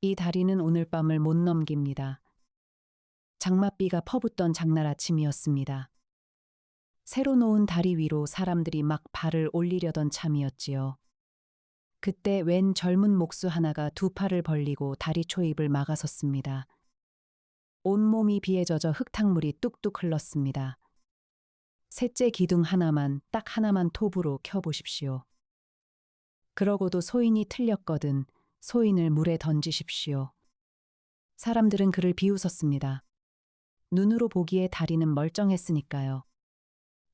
이 다리는 오늘 밤을 못 넘깁니다. 장맛비가 퍼붓던 장날 아침이었습니다. 새로 놓은 다리 위로 사람들이 막 발을 올리려던 참이었지요. 그때 웬 젊은 목수 하나가 두 팔을 벌리고 다리 초입을 막아섰습니다. 온몸이 비에 젖어 흙탕물이 뚝뚝 흘렀습니다. 셋째 기둥 하나만, 딱 하나만 톱으로 켜보십시오. 그러고도 소인이 틀렸거든 소인을 물에 던지십시오. 사람들은 그를 비웃었습니다. 눈으로 보기에 다리는 멀쩡했으니까요.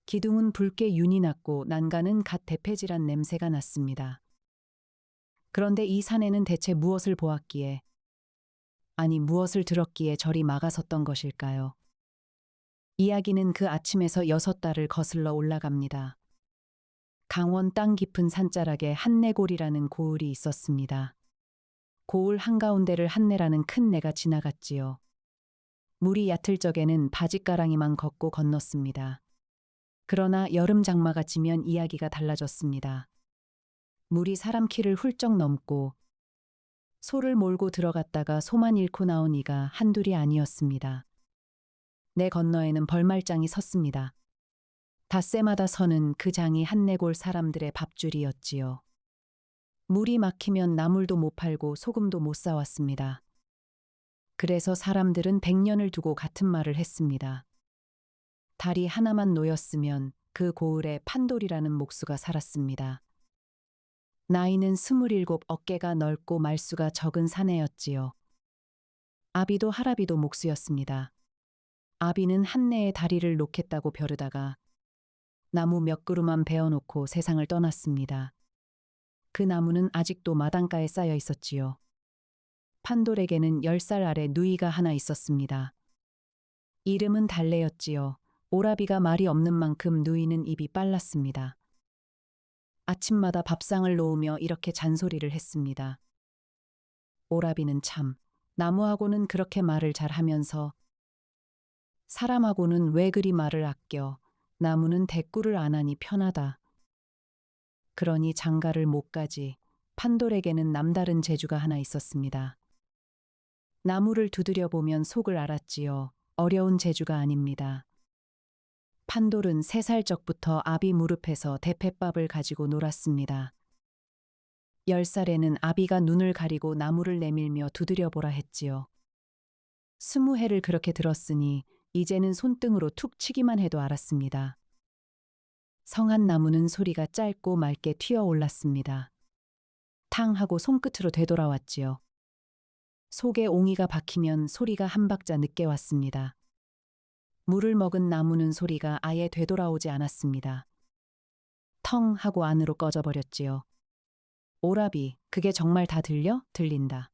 기둥은 붉게 윤이 났고 난간은 갓 대패질한 냄새가 났습니다. 그런데 이 사내는 대체 무엇을 보았기에, 아니 무엇을 들었기에 저리 막아섰던 것일까요? 이야기는 그 아침에서 6달을 거슬러 올라갑니다. 강원 땅 깊은 산자락에 한내골이라는 고을이 있었습니다. 고을 한가운데를 한내라는 큰 내가 지나갔지요. 물이 얕을 적에는 바짓가랑이만 걷고 건넜습니다. 그러나 여름 장마가 지면 이야기가 달라졌습니다. 물이 사람 키를 훌쩍 넘고 소를 몰고 들어갔다가 소만 잃고 나온 이가 한둘이 아니었습니다. 내 건너에는 벌말장이 섰습니다. 닷새마다 서는 그 장이 한내골 사람들의 밥줄이었지요. 물이 막히면 나물도 못 팔고 소금도 못 사왔습니다. 그래서 사람들은 100년을 두고 같은 말을 했습니다. 다리 하나만 놓였으면 그 고을에 판돌이라는 목수가 살았습니다. 나이는 27, 어깨가 넓고 말수가 적은 사내였지요. 아비도 할아비도 목수였습니다. 아비는 한내에 다리를 놓겠다고 벼르다가 나무 몇 그루만 베어놓고 세상을 떠났습니다. 그 나무는 아직도 마당가에 쌓여 있었지요. 판돌에게는 10살 아래 누이가 하나 있었습니다. 이름은 달래였지요. 오라비가 말이 없는 만큼 누이는 입이 빨랐습니다. 아침마다 밥상을 놓으며 이렇게 잔소리를 했습니다. 오라비는 참, 나무하고는 그렇게 말을 잘하면서 사람하고는 왜 그리 말을 아껴, 나무는 대꾸를 안 하니 편하다. 그러니 장가를 못 가지. 판돌에게는 남다른 재주가 하나 있었습니다. 나무를 두드려 보면 속을 알았지요. 어려운 재주가 아닙니다. 판돌은 3살 적부터 아비 무릎에서 대패밥을 가지고 놀았습니다. 10살에는 아비가 눈을 가리고 나무를 내밀며 두드려 보라 했지요. 20해를 그렇게 들었으니 이제는 손등으로 툭 치기만 해도 알았습니다. 성한 나무는 소리가 짧고 맑게 튀어 올랐습니다. 탕 하고 손끝으로 되돌아왔지요. 속에 옹이가 박히면 소리가 한 박자 늦게 왔습니다. 물을 먹은 나무는 소리가 아예 되돌아오지 않았습니다. 텅 하고 안으로 꺼져버렸지요. 오라비, 그게 정말 다 들려? 들린다.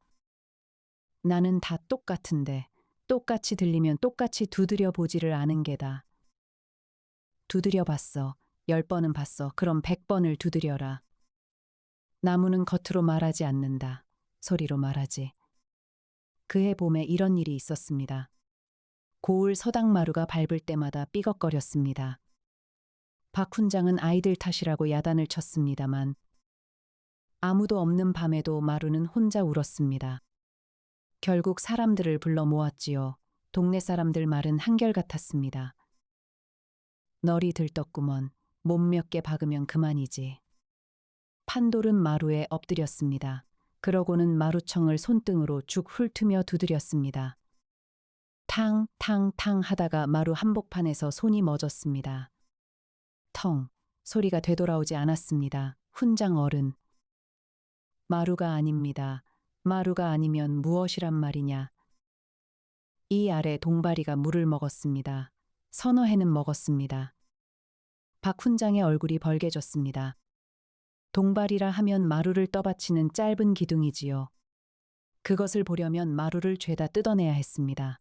나는 다 똑같은데 똑같이 들리면 똑같이 두드려 보지를 않은 게다. 두드려 봤어. 10번은 봤어. 그럼 100번을 두드려라. 나무는 겉으로 말하지 않는다. 소리로 말하지. 그해 봄에 이런 일이 있었습니다. 고을 서당마루가 밟을 때마다 삐걱거렸습니다. 박 훈장은 아이들 탓이라고 야단을 쳤습니다만 아무도 없는 밤에도 마루는 혼자 울었습니다. 결국 사람들을 불러 모았지요. 동네 사람들 말은 한결같았습니다. 널이 들떴구먼. 몸 몇 개 박으면 그만이지. 판돌은 마루에 엎드렸습니다. 그러고는 마루청을 손등으로 죽 훑으며 두드렸습니다. 탕, 탕, 탕 하다가 마루 한복판에서 손이 멎었습니다. 텅, 소리가 되돌아오지 않았습니다. 훈장 어른. 마루가 아닙니다. 마루가 아니면 무엇이란 말이냐. 이 아래 동바리가 물을 먹었습니다. 서너 해는 먹었습니다. 박 훈장의 얼굴이 벌개졌습니다. 동발이라 하면 마루를 떠받치는 짧은 기둥이지요. 그것을 보려면 마루를 죄다 뜯어내야 했습니다.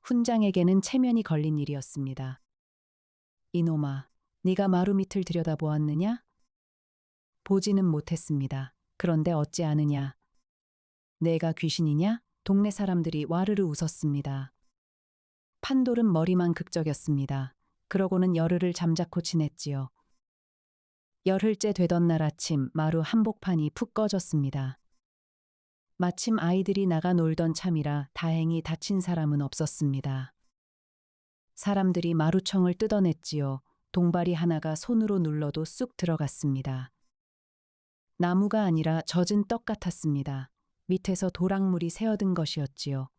훈장에게는 체면이 걸린 일이었습니다. 이놈아, 네가 마루 밑을 들여다보았느냐? 보지는 못했습니다. 그런데 어찌 아느냐? 내가 귀신이냐? 동네 사람들이 와르르 웃었습니다. 판돌은 머리만 극적였습니다. 그러고는 열흘을 잠자코 지냈지요. 열흘째 되던 날 아침 마루 한복판이 푹 꺼졌습니다. 마침 아이들이 나가 놀던 참이라 다행히 다친 사람은 없었습니다. 사람들이 마루청을 뜯어냈지요. 동발이 하나가 손으로 눌러도 쑥 들어갔습니다. 나무가 아니라 젖은 떡 같았습니다. 밑에서 도락물이 새어든 것이었지요.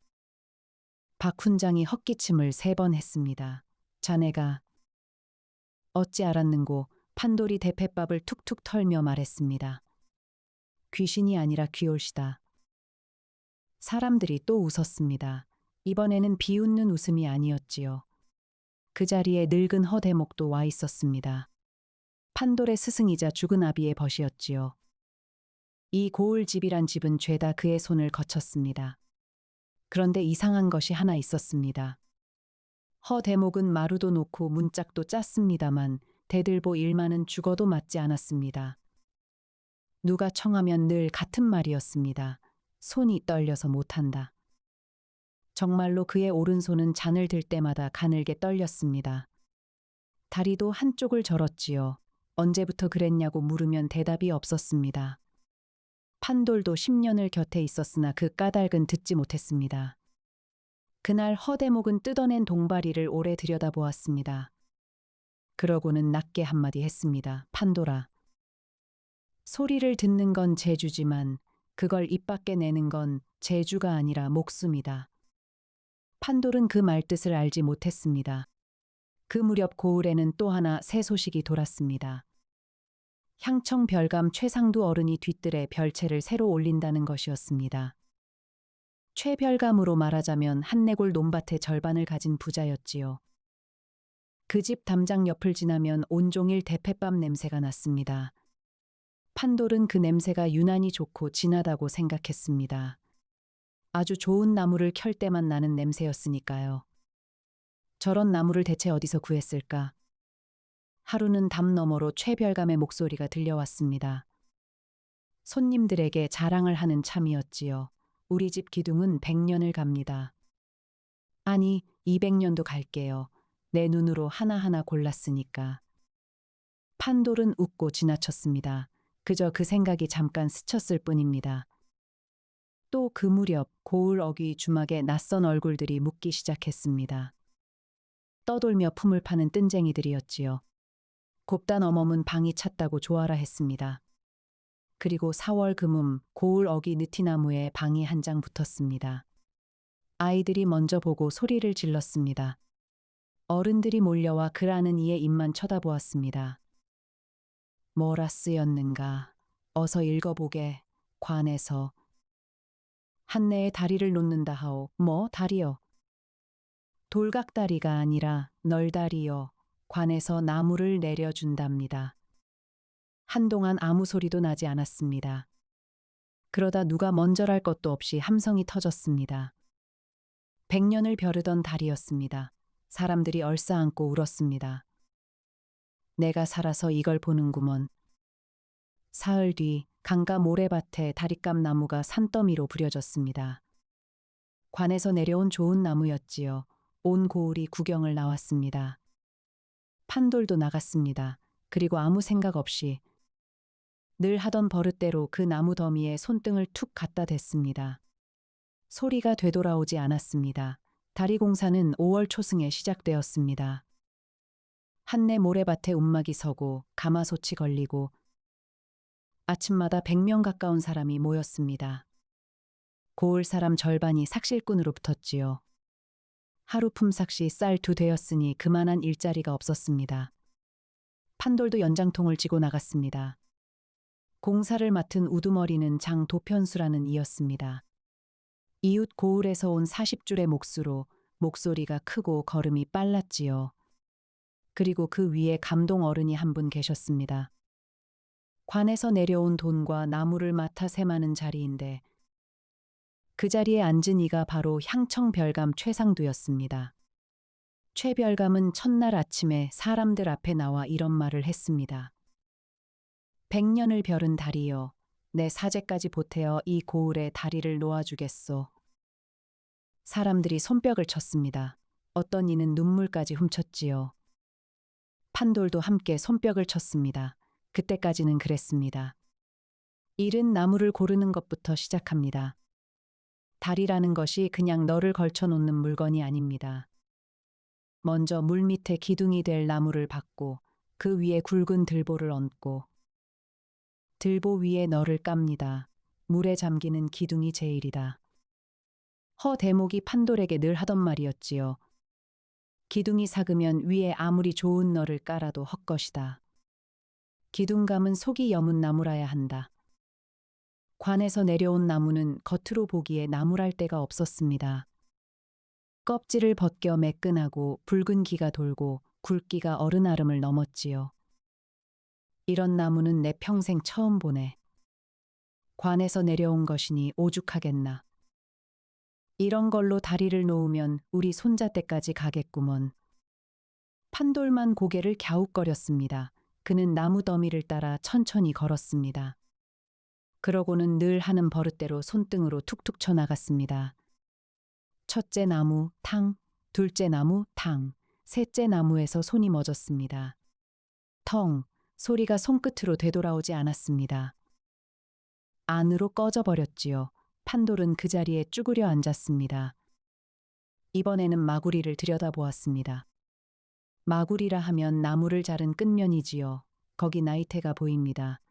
박 훈장이 헛기침을 3번 했습니다. 자네가 어찌 알았는고 판돌이 대패밥을 툭툭 털며 말했습니다. 귀신이 아니라 귀올시다. 사람들이 또 웃었습니다. 이번에는 비웃는 웃음이 아니었지요. 그 자리에 늙은 허대목도 와 있었습니다. 판돌의 스승이자 죽은 아비의 벗이었지요. 이 고을집이란 집은 죄다 그의 손을 거쳤습니다. 그런데 이상한 것이 하나 있었습니다. 허대목은 마루도 놓고 문짝도 짰습니다만 대들보 일만은 죽어도 맞지 않았습니다. 누가 청하면 늘 같은 말이었습니다. 손이 떨려서 못한다. 정말로 그의 오른손은 잔을 들 때마다 가늘게 떨렸습니다. 다리도 한쪽을 절었지요. 언제부터 그랬냐고 물으면 대답이 없었습니다. 판돌도 10년을 곁에 있었으나 그 까닭은 듣지 못했습니다. 그날 허대목은 뜯어낸 동바리를 오래 들여다보았습니다. 그러고는 낮게 한마디 했습니다. 판돌아. 소리를 듣는 건 재주지만 그걸 입 밖에 내는 건 재주가 아니라 목숨이다. 판돌은 그 말뜻을 알지 못했습니다. 그 무렵 고을에는 또 하나 새 소식이 돌았습니다. 향청 별감 최상두 어른이 뒤뜰에 별채를 새로 올린다는 것이었습니다. 최별감으로 말하자면 한내골 논밭의 절반을 가진 부자였지요. 그 집 담장 옆을 지나면 온종일 대패밥 냄새가 났습니다. 판돌은 그 냄새가 유난히 좋고 진하다고 생각했습니다. 아주 좋은 나무를 켤 때만 나는 냄새였으니까요. 저런 나무를 대체 어디서 구했을까? 하루는 담 너머로 최별감의 목소리가 들려왔습니다. 손님들에게 자랑을 하는 참이었지요. 우리 집 기둥은 100년을 갑니다. 아니, 200년도 갈게요. 내 눈으로 하나하나 골랐으니까. 판돌은 웃고 지나쳤습니다. 그저 그 생각이 잠깐 스쳤을 뿐입니다. 또 그 무렵 고을 어귀 주막에 낯선 얼굴들이 묻기 시작했습니다. 떠돌며 품을 파는 뜬쟁이들이었지요. 곱단 어멈은 방이 찼다고 조아라 했습니다. 그리고 4월 금음 고을 어귀 느티나무에 방이 한 장 붙었습니다. 아이들이 먼저 보고 소리를 질렀습니다. 어른들이 몰려와 그라는 이의 입만 쳐다보았습니다. 뭐라 쓰였는가. 어서 읽어보게. 관에서. 한내의 다리를 놓는다 하오. 뭐 다리요. 돌각다리가 아니라 널다리요. 관에서 나무를 내려준답니다. 한동안 아무 소리도 나지 않았습니다. 그러다 누가 먼저랄 것도 없이 함성이 터졌습니다. 100년을 벼르던 달이었습니다. 사람들이 얼싸안고 울었습니다. 내가 살아서 이걸 보는구먼. 사흘 뒤 강가 모래밭에 다리감 나무가 산더미로 부려졌습니다. 관에서 내려온 좋은 나무였지요. 온 고을이 구경을 나왔습니다. 판돌도 나갔습니다. 그리고 아무 생각 없이 늘 하던 버릇대로 그 나무 더미에 손등을 툭 갖다 댔습니다. 소리가 되돌아오지 않았습니다. 다리 공사는 5월 초승에 시작되었습니다. 한내 모래밭에 움막이 서고 가마솥이 걸리고 아침마다 100명 가까운 사람이 모였습니다. 고을 사람 절반이 삭실꾼으로 붙었지요. 하루 품삯이 쌀 2대였으니 그만한 일자리가 없었습니다. 판돌도 연장통을 지고 나갔습니다. 공사를 맡은 우두머리는 장 도편수라는 이였습니다. 이웃 고을에서 온 40줄의 몫으로 목소리가 크고 걸음이 빨랐지요. 그리고 그 위에 감동 어른이 한 분 계셨습니다. 관에서 내려온 돈과 나무를 맡아 셈하는 자리인데 그 자리에 앉은 이가 바로 향청별감 최상두였습니다. 최별감은 첫날 아침에 사람들 앞에 나와 이런 말을 했습니다. 100년을 벼른 달이여, 내 사제까지 보태어 이 고을에 다리를 놓아주겠소. 사람들이 손뼉을 쳤습니다. 어떤 이는 눈물까지 훔쳤지요. 판돌도 함께 손뼉을 쳤습니다. 그때까지는 그랬습니다. 일은 나무를 고르는 것부터 시작합니다. 다리라는 것이 그냥 너를 걸쳐놓는 물건이 아닙니다. 먼저 물 밑에 기둥이 될 나무를 받고 그 위에 굵은 들보를 얹고 들보 위에 너를 깝니다. 물에 잠기는 기둥이 제일이다. 허 대목이 판돌에게 늘 하던 말이었지요. 기둥이 삭으면 위에 아무리 좋은 너를 깔아도 헛것이다. 기둥감은 속이 여문 나무라야 한다. 관에서 내려온 나무는 겉으로 보기에 나무랄 데가 없었습니다. 껍질을 벗겨 매끈하고 붉은 기가 돌고 굵기가 어른아름을 넘었지요. 이런 나무는 내 평생 처음 보네. 관에서 내려온 것이니 오죽하겠나. 이런 걸로 다리를 놓으면 우리 손자 때까지 가겠구먼. 판돌만 고개를 갸웃거렸습니다. 그는 나무 더미를 따라 천천히 걸었습니다. 그러고는 늘 하는 버릇대로 손등으로 툭툭 쳐 나갔습니다. 첫째 나무, 탕, 둘째 나무, 탕, 셋째 나무에서 손이 멎었습니다. 텅, 소리가 손끝으로 되돌아오지 않았습니다. 안으로 꺼져버렸지요. 판돌은 그 자리에 쭈그려 앉았습니다. 이번에는 마구리를 들여다보았습니다. 마구리라 하면 나무를 자른 끝면이지요. 거기 나이테가 보입니다.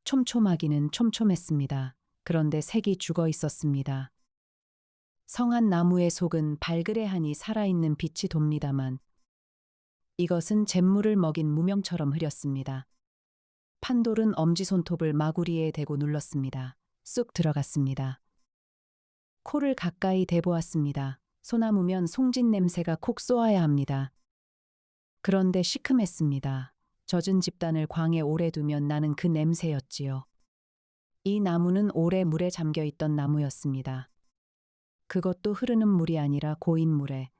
촘촘하기는 촘촘했습니다. 그런데 색이 죽어 있었습니다. 성한 나무의 속은 발그레하니 살아있는 빛이 돕니다만 이것은 잿물을 먹인 무명처럼 흐렸습니다. 판돌은 엄지손톱을 마구리에 대고 눌렀습니다. 쑥 들어갔습니다. 코를 가까이 대보았습니다. 소나무면 송진 냄새가 콕 쏘아야 합니다. 그런데 시큼했습니다. 젖은 집단을 광에 오래 두면 나는 그 냄새였지요. 이 나무는 오래 물에 잠겨 있던 나무였습니다. 그것도 흐르는 물이 아니라 고인 물에.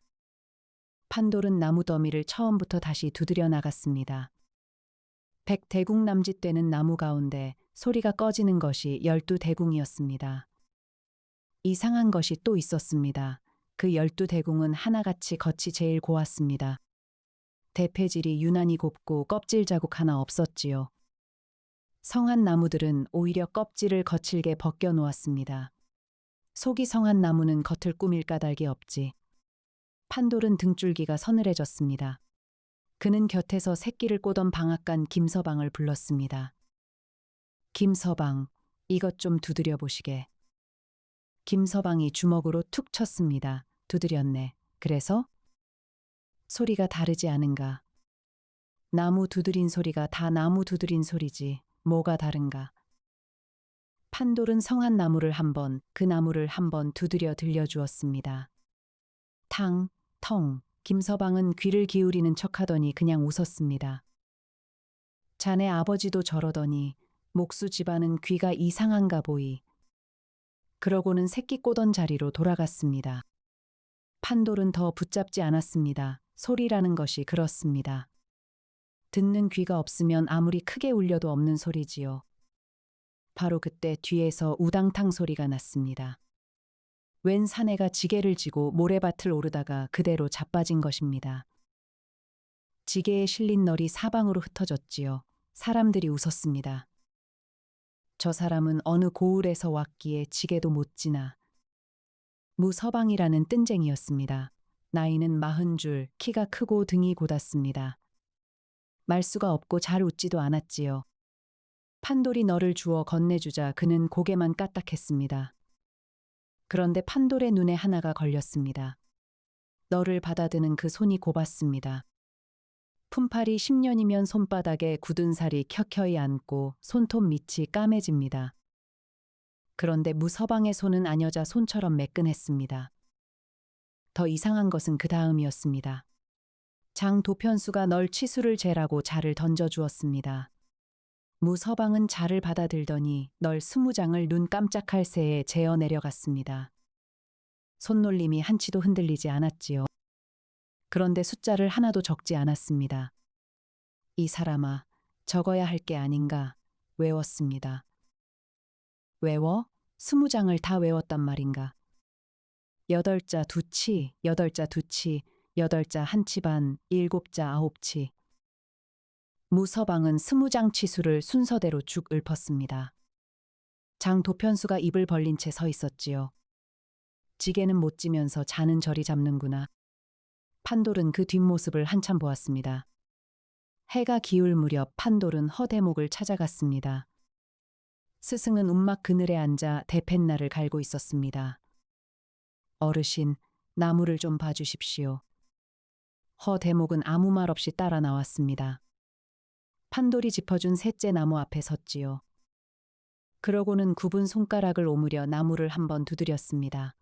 판돌은 나무 더미를 처음부터 다시 두드려 나갔습니다. 백대궁 남짓 되는 나무 가운데 소리가 꺼지는 것이 12대궁이었습니다. 이상한 것이 또 있었습니다. 그 12대궁은 하나같이 겉이 제일 고왔습니다. 대패질이 유난히 곱고 껍질 자국 하나 없었지요. 성한 나무들은 오히려 껍질을 거칠게 벗겨 놓았습니다. 속이 성한 나무는 겉을 꾸밀 까닭이 없지. 판돌은 등줄기가 서늘해졌습니다. 그는 곁에서 새끼를 꼬던 방앗간 김서방을 불렀습니다. 김서방, 이것 좀 두드려 보시게. 김서방이 주먹으로 툭 쳤습니다. 두드렸네. 그래서? 소리가 다르지 않은가. 나무 두드린 소리가 다 나무 두드린 소리지. 뭐가 다른가. 판돌은 성한 나무를 한번, 그 나무를 한번 두드려 들려주었습니다. 탕, 텅, 김서방은 귀를 기울이는 척하더니 그냥 웃었습니다. 자네 아버지도 저러더니 목수 집안은 귀가 이상한가 보이. 그러고는 새끼 꼬던 자리로 돌아갔습니다. 판돌은 더 붙잡지 않았습니다. 소리라는 것이 그렇습니다. 듣는 귀가 없으면 아무리 크게 울려도 없는 소리지요. 바로 그때 뒤에서 우당탕 소리가 났습니다. 웬 사내가 지게를 지고 모래밭을 오르다가 그대로 자빠진 것입니다. 지게에 실린 널이 사방으로 흩어졌지요. 사람들이 웃었습니다. 저 사람은 어느 고을에서 왔기에 지게도 못 지나. 무서방이라는 뜬쟁이였습니다. 나이는 40줄, 키가 크고 등이 곧았습니다. 말수가 없고 잘 웃지도 않았지요. 판돌이 너를 주어 건네주자 그는 고개만 까딱했습니다. 그런데 판돌의 눈에 하나가 걸렸습니다. 너를 받아드는 그 손이 곱았습니다. 품팔이 10년이면 손바닥에 굳은 살이 켜켜이 앉고 손톱 밑이 까매집니다. 그런데 무서방의 손은 아녀자 손처럼 매끈했습니다. 더 이상한 것은 그 다음이었습니다. 장 도편수가 널 치수를 재라고 자를 던져주었습니다. 무서방은 자를 받아들더니 널 20장을 눈 깜짝할 새에 재어 내려갔습니다. 손놀림이 한치도 흔들리지 않았지요. 그런데 숫자를 하나도 적지 않았습니다. 이 사람아, 적어야 할 게 아닌가 외웠습니다. 외워? 20장을 다 외웠단 말인가. 8자 2치, 8자 2치, 8자 1치 반, 7자 9치. 무서방은 20장 치수를 순서대로 쭉 읊었습니다. 장 도편수가 입을 벌린 채 서 있었지요. 지게는 못 지면서 자는 저리 잡는구나. 판돌은 그 뒷모습을 한참 보았습니다. 해가 기울 무렵 판돌은 허대목을 찾아갔습니다. 스승은 움막 그늘에 앉아 대펜날을 갈고 있었습니다. 어르신, 나무를 좀 봐주십시오. 허대목은 아무 말 없이 따라 나왔습니다. 판돌이 짚어준 셋째 나무 앞에 섰지요. 그러고는 굽은 손가락을 오므려 나무를 한번 두드렸습니다.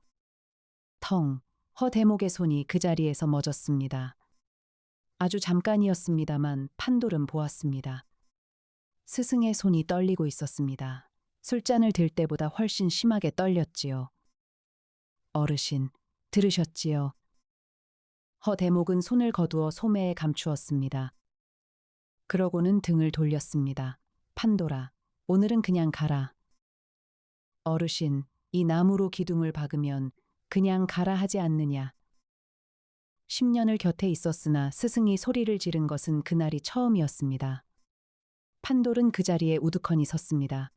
텅, 허대목의 손이 그 자리에서 멎었습니다. 아주 잠깐이었습니다만 판돌은 보았습니다. 스승의 손이 떨리고 있었습니다. 술잔을 들 때보다 훨씬 심하게 떨렸지요. 어르신, 들으셨지요? 허대목은 손을 거두어 소매에 감추었습니다. 그러고는 등을 돌렸습니다. 판돌아, 오늘은 그냥 가라. 어르신, 이 나무로 기둥을 박으면 그냥 가라 하지 않느냐. 10년을 곁에 있었으나 스승이 소리를 지른 것은 그날이 처음이었습니다. 판돌은 그 자리에 우두커니 섰습니다.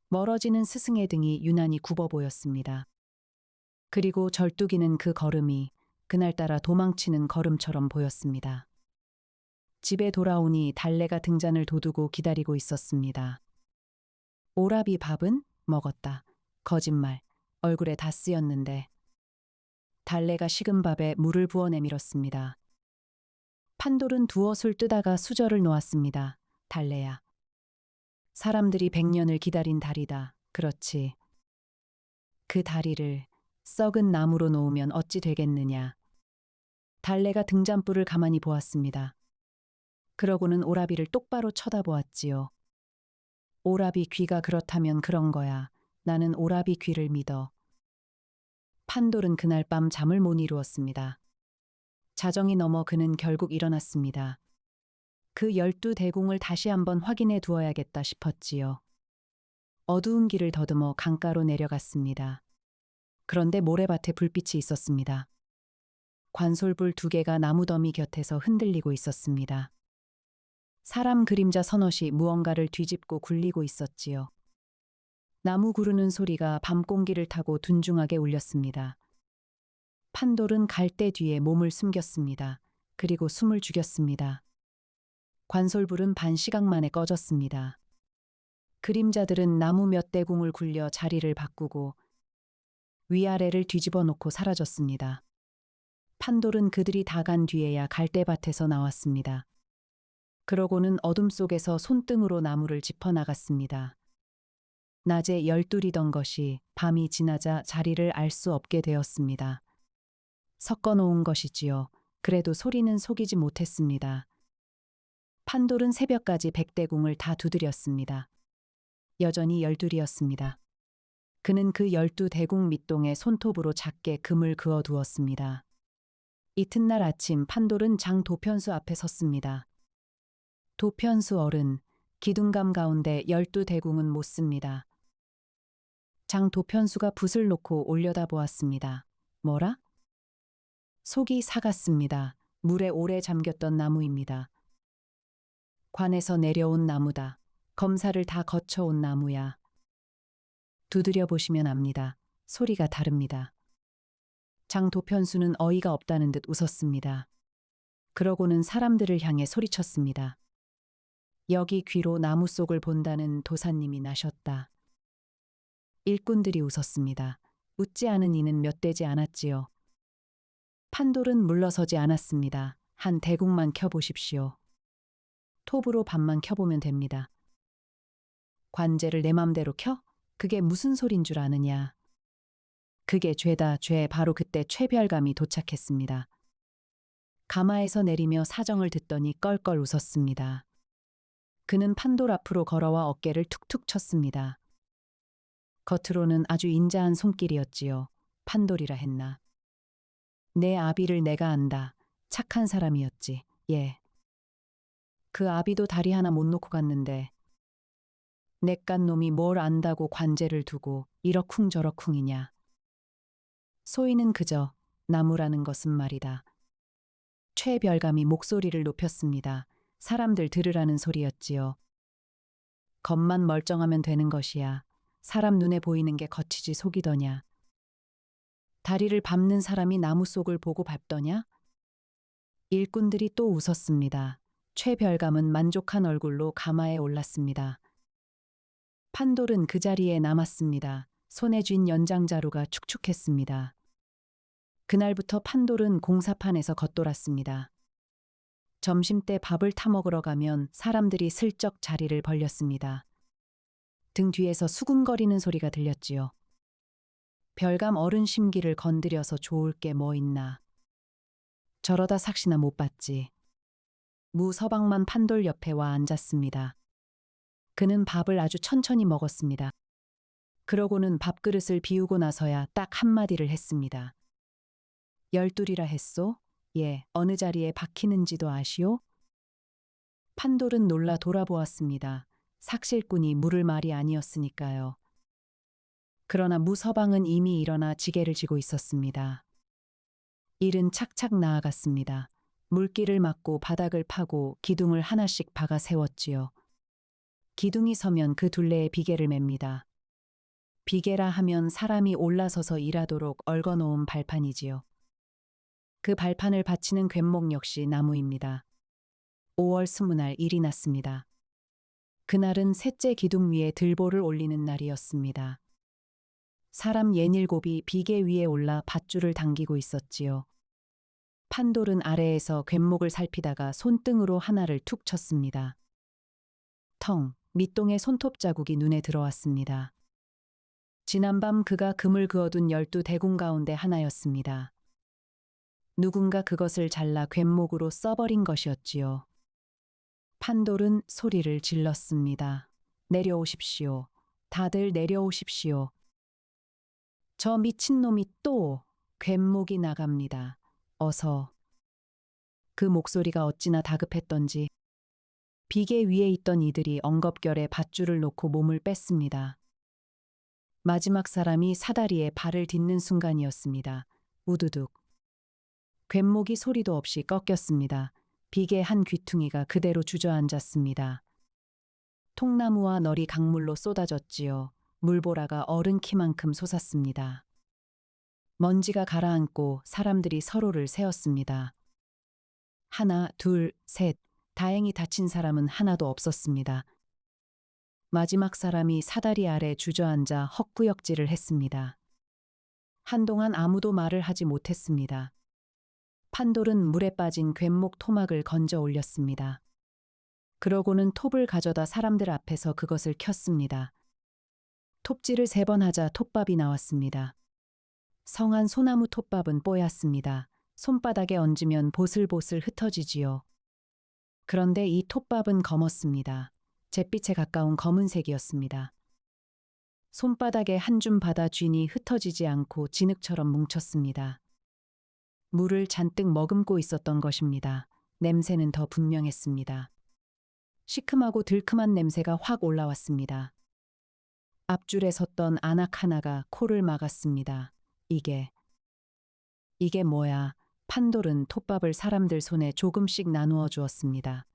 멀어지는 스승의 등이 유난히 굽어 보였습니다. 그리고 절뚝이는 그 걸음이 그날따라 도망치는 걸음처럼 보였습니다. 집에 돌아오니 달래가 등잔을 도두고 기다리고 있었습니다. 오라비 밥은 먹었다. 거짓말. 얼굴에 다 쓰였는데. 달래가 식은 밥에 물을 부어 내밀었습니다. 판돌은 두엇을 뜨다가 수저를 놓았습니다. 달래야. 사람들이 100년을 기다린 다리다. 그렇지. 그 다리를 썩은 나무로 놓으면 어찌 되겠느냐. 달래가 등잔불을 가만히 보았습니다. 그러고는 오라비를 똑바로 쳐다보았지요. 오라비 귀가 그렇다면 그런 거야. 나는 오라비 귀를 믿어. 판돌은 그날 밤 잠을 못 이루었습니다. 자정이 넘어 그는 결국 일어났습니다. 그 12대궁을 다시 한번 확인해 두어야겠다 싶었지요. 어두운 길을 더듬어 강가로 내려갔습니다. 그런데 모래밭에 불빛이 있었습니다. 관솔불 2개가 나무더미 곁에서 흔들리고 있었습니다. 사람 그림자 서넛이 무언가를 뒤집고 굴리고 있었지요. 나무 구르는 소리가 밤 공기를 타고 둔중하게 울렸습니다. 판돌은 갈대 뒤에 몸을 숨겼습니다. 그리고 숨을 죽였습니다. 관솔불은 반 시각 만에 꺼졌습니다. 그림자들은 나무 몇 대궁을 굴려 자리를 바꾸고 위아래를 뒤집어 놓고 사라졌습니다. 판돌은 그들이 다 간 뒤에야 갈대밭에서 나왔습니다. 그러고는 어둠 속에서 손등으로 나무를 짚어 나갔습니다. 낮에 열둘이던 것이 밤이 지나자 자리를 알 수 없게 되었습니다. 섞어 놓은 것이지요. 그래도 소리는 속이지 못했습니다. 판돌은 새벽까지 100대궁을 다 두드렸습니다. 여전히 열둘이었습니다. 그는 그 12대궁 밑동에 손톱으로 작게 금을 그어 두었습니다. 이튿날 아침 판돌은 장 도편수 앞에 섰습니다. 도편수 어른, 기둥감 가운데 12대궁은 못 씁니다. 장 도편수가 붓을 놓고 올려다 보았습니다. 뭐라? 속이 사갔습니다. 물에 오래 잠겼던 나무입니다. 관에서 내려온 나무다. 검사를 다 거쳐온 나무야. 두드려 보시면 압니다. 소리가 다릅니다. 장 도편수는 어이가 없다는 듯 웃었습니다. 그러고는 사람들을 향해 소리쳤습니다. 여기 귀로 나무 속을 본다는 도사님이 나셨다. 일꾼들이 웃었습니다. 웃지 않은 이는 몇 되지 않았지요. 판돌은 물러서지 않았습니다. 한 대궁만 켜보십시오. 톱으로 반만 켜보면 됩니다. 관제를 내 맘대로 켜? 그게 무슨 소린 줄 아느냐. 그게 죄다 죄. 바로 그때 최별감이 도착했습니다. 가마에서 내리며 사정을 듣더니 껄껄 웃었습니다. 그는 판돌 앞으로 걸어와 어깨를 툭툭 쳤습니다. 겉으로는 아주 인자한 손길이었지요. 판돌이라 했나. 내 아비를 내가 안다. 착한 사람이었지. 예. 그 아비도 다리 하나 못 놓고 갔는데 내깟 놈이 뭘 안다고 관제를 두고 이러쿵저러쿵이냐. 소위는 그저 나무라는 것은 말이다. 최별감이 목소리를 높였습니다. 사람들 들으라는 소리였지요. 겉만 멀쩡하면 되는 것이야. 사람 눈에 보이는 게 겉이지 속이더냐. 다리를 밟는 사람이 나무 속을 보고 밟더냐? 일꾼들이 또 웃었습니다. 최별감은 만족한 얼굴로 가마에 올랐습니다. 판돌은 그 자리에 남았습니다. 손에 쥔 연장자루가 축축했습니다. 그날부터 판돌은 공사판에서 겉돌았습니다. 점심때 밥을 타먹으러 가면 사람들이 슬쩍 자리를 벌렸습니다. 등 뒤에서 수군거리는 소리가 들렸지요. 별감 어른 심기를 건드려서 좋을 게 뭐 있나. 저러다 삭시나 못 받지. 무 서방만 판돌 옆에 와 앉았습니다. 그는 밥을 아주 천천히 먹었습니다. 그러고는 밥그릇을 비우고 나서야 딱 한마디를 했습니다. 12이라 했소? 예, 어느 자리에 박히는지도 아시오? 판돌은 놀라 돌아보았습니다. 삭실꾼이 물을 말이 아니었으니까요. 그러나 무 서방은 이미 일어나 지게를 지고 있었습니다. 일은 착착 나아갔습니다. 물길을 막고 바닥을 파고 기둥을 하나씩 박아 세웠지요. 기둥이 서면 그 둘레에 비계를 맵니다. 비계라 하면 사람이 올라서서 일하도록 얽어놓은 발판이지요. 그 발판을 받치는 괸목 역시 나무입니다. 5월 20날 일이 났습니다. 그날은 셋째 기둥 위에 들보를 올리는 날이었습니다. 사람 67이 비계 위에 올라 밧줄을 당기고 있었지요. 판돌은 아래에서 괸목을 살피다가 손등으로 하나를 툭 쳤습니다. 텅, 밑동의 손톱 자국이 눈에 들어왔습니다. 지난밤 그가 금을 그어둔 12대궁 가운데 하나였습니다. 누군가 그것을 잘라 괸목으로 써버린 것이었지요. 판돌은 소리를 질렀습니다. 내려오십시오. 다들 내려오십시오. 저 미친놈이 또 괸목이 나갑니다. 어서. 그 목소리가 어찌나 다급했던지 비계 위에 있던 이들이 엉겁결에 밧줄을 놓고 몸을 뺐습니다. 마지막 사람이 사다리에 발을 딛는 순간이었습니다. 우두둑. 괸목이 소리도 없이 꺾였습니다. 비계 한 귀퉁이가 그대로 주저앉았습니다. 통나무와 널이 강물로 쏟아졌지요. 물보라가 어른 키만큼 솟았습니다. 먼지가 가라앉고 사람들이 서로를 세었습니다. 하나, 둘, 셋. 다행히 다친 사람은 하나도 없었습니다. 마지막 사람이 사다리 아래 주저앉아 헛구역질을 했습니다. 한동안 아무도 말을 하지 못했습니다. 판돌은 물에 빠진 괸목 토막을 건져 올렸습니다. 그러고는 톱을 가져다 사람들 앞에서 그것을 켰습니다. 톱질을 3번 하자 톱밥이 나왔습니다. 성한 소나무 톱밥은 뽀얗습니다. 손바닥에 얹으면 보슬보슬 흩어지지요. 그런데 이 톱밥은 검었습니다. 잿빛에 가까운 검은색이었습니다. 손바닥에 한 줌 받아 쥐니 흩어지지 않고 진흙처럼 뭉쳤습니다. 물을 잔뜩 머금고 있었던 것입니다. 냄새는 더 분명했습니다. 시큼하고 들큼한 냄새가 확 올라왔습니다. 앞줄에 섰던 아낙 하나가 코를 막았습니다. 이게 뭐야? 판돌은 톱밥을 사람들 손에 조금씩 나누어 주었습니다.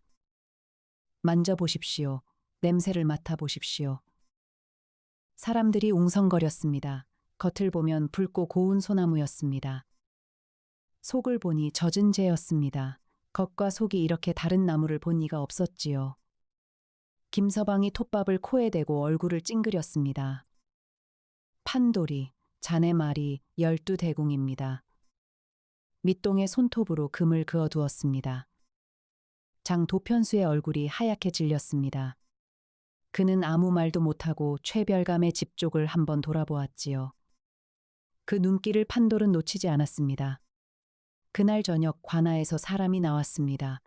만져보십시오. 냄새를 맡아보십시오. 사람들이 웅성거렸습니다. 겉을 보면 붉고 고운 소나무였습니다. 속을 보니 젖은 재였습니다. 겉과 속이 이렇게 다른 나무를 본 이가 없었지요. 김서방이 톱밥을 코에 대고 얼굴을 찡그렸습니다. 판돌이, 자네 말이 12대궁입니다. 밑동의 손톱으로 금을 그어두었습니다. 장 도편수의 얼굴이 하얗게 질렸습니다. 그는 아무 말도 못하고 최별감의 집 쪽을 한번 돌아보았지요. 그 눈길을 판돌은 놓치지 않았습니다. 그날 저녁 관아에서 사람이 나왔습니다.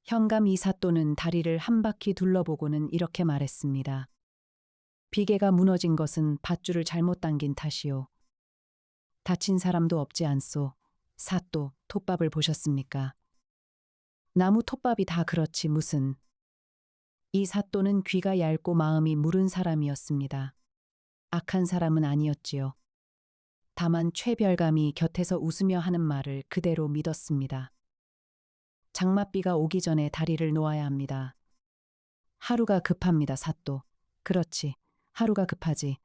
현감 이사또는 다리를 한 바퀴 둘러보고는 이렇게 말했습니다. 비계가 무너진 것은 밧줄을 잘못 당긴 탓이요. 다친 사람도 없지 않소. 사또, 톱밥을 보셨습니까? 나무 톱밥이 다 그렇지 무슨. 이 사또는 귀가 얇고 마음이 무른 사람이었습니다. 악한 사람은 아니었지요. 다만 최별감이 곁에서 웃으며 하는 말을 그대로 믿었습니다. 장맛비가 오기 전에 다리를 놓아야 합니다. 하루가 급합니다, 사또. 그렇지, 하루가 급하지.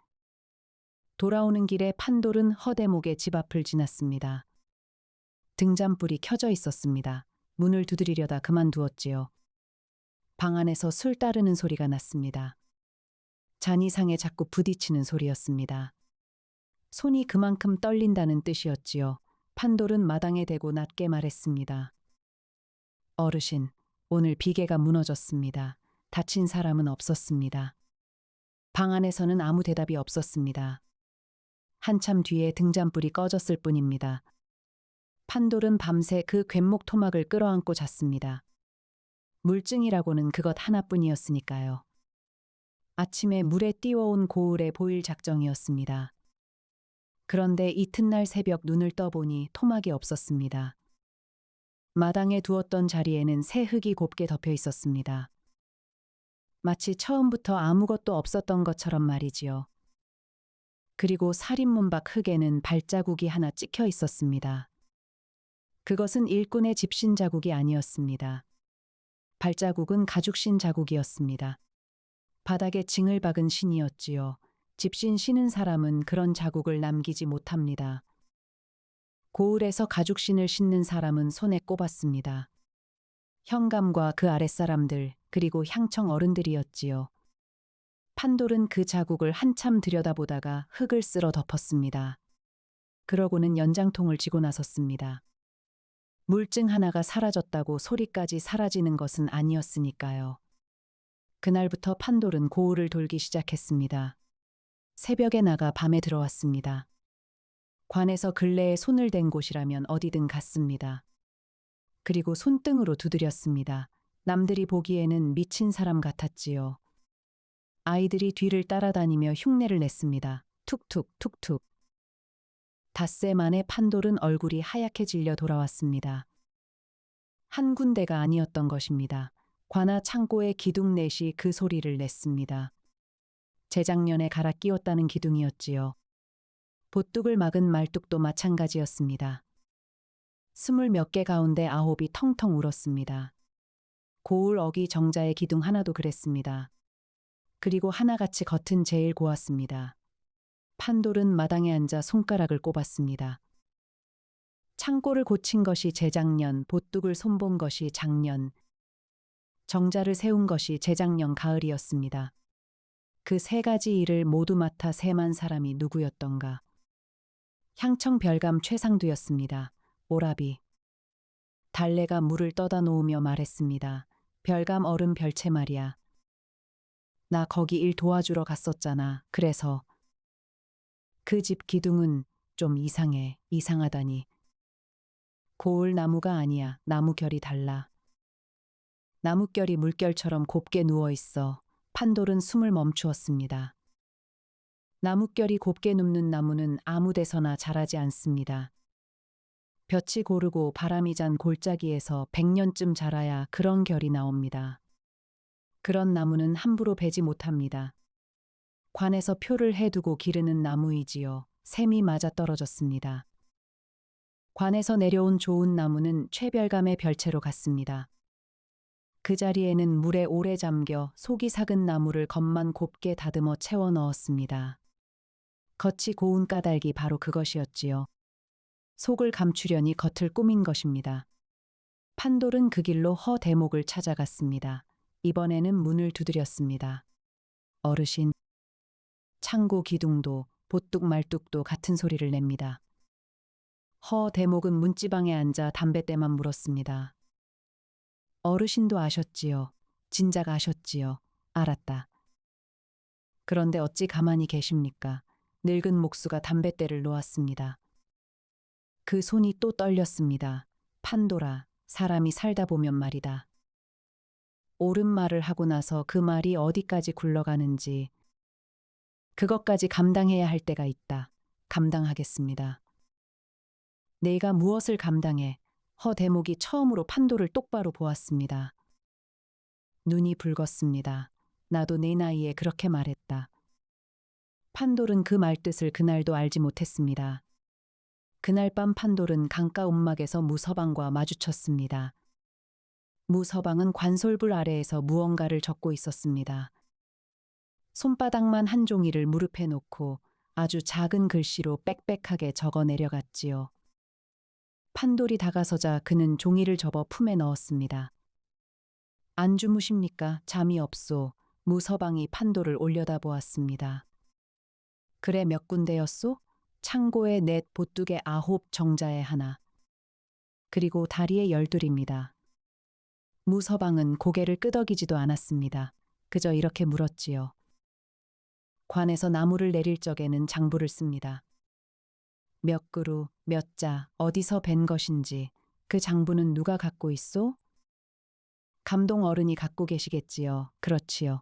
돌아오는 길에 판돌은 허대목의 집 앞을 지났습니다. 등잔불이 켜져 있었습니다. 문을 두드리려다 그만두었지요. 방 안에서 술 따르는 소리가 났습니다. 잔이상에 자꾸 부딪히는 소리였습니다. 손이 그만큼 떨린다는 뜻이었지요. 판돌은 마당에 대고 낮게 말했습니다. 어르신, 오늘 비계가 무너졌습니다. 다친 사람은 없었습니다. 방 안에서는 아무 대답이 없었습니다. 한참 뒤에 등잔불이 꺼졌을 뿐입니다. 판돌은 밤새 그 괸목 토막을 끌어안고 잤습니다. 물증이라고는 그것 하나뿐이었으니까요. 아침에 물에 띄워온 고을에 보일 작정이었습니다. 그런데 이튿날 새벽 눈을 떠보니 토막이 없었습니다. 마당에 두었던 자리에는 새 흙이 곱게 덮여 있었습니다. 마치 처음부터 아무것도 없었던 것처럼 말이지요. 그리고 살인문 밖 흙에는 발자국이 하나 찍혀 있었습니다. 그것은 일꾼의 집신 자국이 아니었습니다. 발자국은 가죽신 자국이었습니다. 바닥에 징을 박은 신이었지요. 집신 신은 사람은 그런 자국을 남기지 못합니다. 고을에서 가죽신을 신는 사람은 손에 꼽았습니다. 현감과 그 아랫사람들, 그리고 향청 어른들이었지요. 판돌은 그 자국을 한참 들여다보다가 흙을 쓸어 덮었습니다. 그러고는 연장통을 쥐고 나섰습니다. 물증 하나가 사라졌다고 소리까지 사라지는 것은 아니었으니까요. 그날부터 판돌은 고을을 돌기 시작했습니다. 새벽에 나가 밤에 들어왔습니다. 관에서 근래에 손을 댄 곳이라면 어디든 갔습니다. 그리고 손등으로 두드렸습니다. 남들이 보기에는 미친 사람 같았지요. 아이들이 뒤를 따라다니며 흉내를 냈습니다. 툭툭 툭툭. 닷새 만에 판돌은 얼굴이 하얗게 질려 돌아왔습니다. 한 군데가 아니었던 것입니다. 관아 창고의 기둥 넷이 그 소리를 냈습니다. 재작년에 갈아 끼웠다는 기둥이었지요. 보뚝을 막은 말뚝도 마찬가지였습니다. 20몇 개 가운데 9이 텅텅 울었습니다. 고울 어기 정자의 기둥 하나도 그랬습니다. 그리고 하나같이 겉은 제일 고왔습니다. 판돌은 마당에 앉아 손가락을 꼽았습니다. 창고를 고친 것이 재작년, 보뚝을 손본 것이 작년, 정자를 세운 것이 재작년 가을이었습니다. 그 세 가지 일을 모두 맡아 세만 사람이 누구였던가. 향청 별감 최상두였습니다. 오라비. 달래가 물을 떠다 놓으며 말했습니다. 별감 어른 별채 말이야. 나 거기 일 도와주러 갔었잖아. 그래서 그 집 기둥은 좀 이상해. 이상하다니. 고을 나무가 아니야. 나무 결이 달라. 나뭇결이 물결처럼 곱게 누워 있어. 판돌은 숨을 멈추었습니다. 나뭇결이 곱게 눕는 나무는 아무 데서나 자라지 않습니다. 볕이 고르고 바람이 잔 골짜기에서 100년쯤 자라야 그런 결이 나옵니다. 그런 나무는 함부로 베지 못합니다. 관에서 표를 해두고 기르는 나무이지요. 샘이 맞아 떨어졌습니다. 관에서 내려온 좋은 나무는 최별감의 별채로 갔습니다. 그 자리에는 물에 오래 잠겨 속이 삭은 나무를 겉만 곱게 다듬어 채워 넣었습니다. 겉이 고운 까닭이 바로 그것이었지요. 속을 감추려니 겉을 꾸민 것입니다. 판돌은 그 길로 허대목을 찾아갔습니다. 이번에는 문을 두드렸습니다. 어르신, 창고 기둥도 보뚝 말뚝도 같은 소리를 냅니다. 허대목은 문지방에 앉아 담뱃대만 물었습니다. 어르신도 아셨지요. 진작 아셨지요. 알았다. 그런데 어찌 가만히 계십니까? 늙은 목수가 담뱃대를 놓았습니다. 그 손이 또 떨렸습니다. 판돌아, 사람이 살다 보면 말이다. 옳은 말을 하고 나서 그 말이 어디까지 굴러가는지 그것까지 감당해야 할 때가 있다. 감당하겠습니다. 내가 무엇을 감당해? 허대목이 처음으로 판돌을 똑바로 보았습니다. 눈이 붉었습니다. 나도 내 나이에 그렇게 말했다. 판돌은 그 말뜻을 그날도 알지 못했습니다. 그날 밤 판돌은 강가 움막에서 무서방과 마주쳤습니다. 무서방은 관솔불 아래에서 무언가를 적고 있었습니다. 손바닥만 한 종이를 무릎에 놓고 아주 작은 글씨로 빽빽하게 적어 내려갔지요. 판돌이 다가서자 그는 종이를 접어 품에 넣었습니다. 안 주무십니까? 잠이 없소. 무서방이 판돌을 올려다보았습니다. 그래 몇 군데였소? 창고에 넷, 보뚜개 아홉, 정자에 하나. 그리고 다리에 12입니다. 무서방은 고개를 끄덕이지도 않았습니다. 그저 이렇게 물었지요. 관에서 나무를 내릴 적에는 장부를 씁니다. 몇 그루, 몇 자, 어디서 벤 것인지, 그 장부는 누가 갖고 있소? 감동 어른이 갖고 계시겠지요. 그렇지요.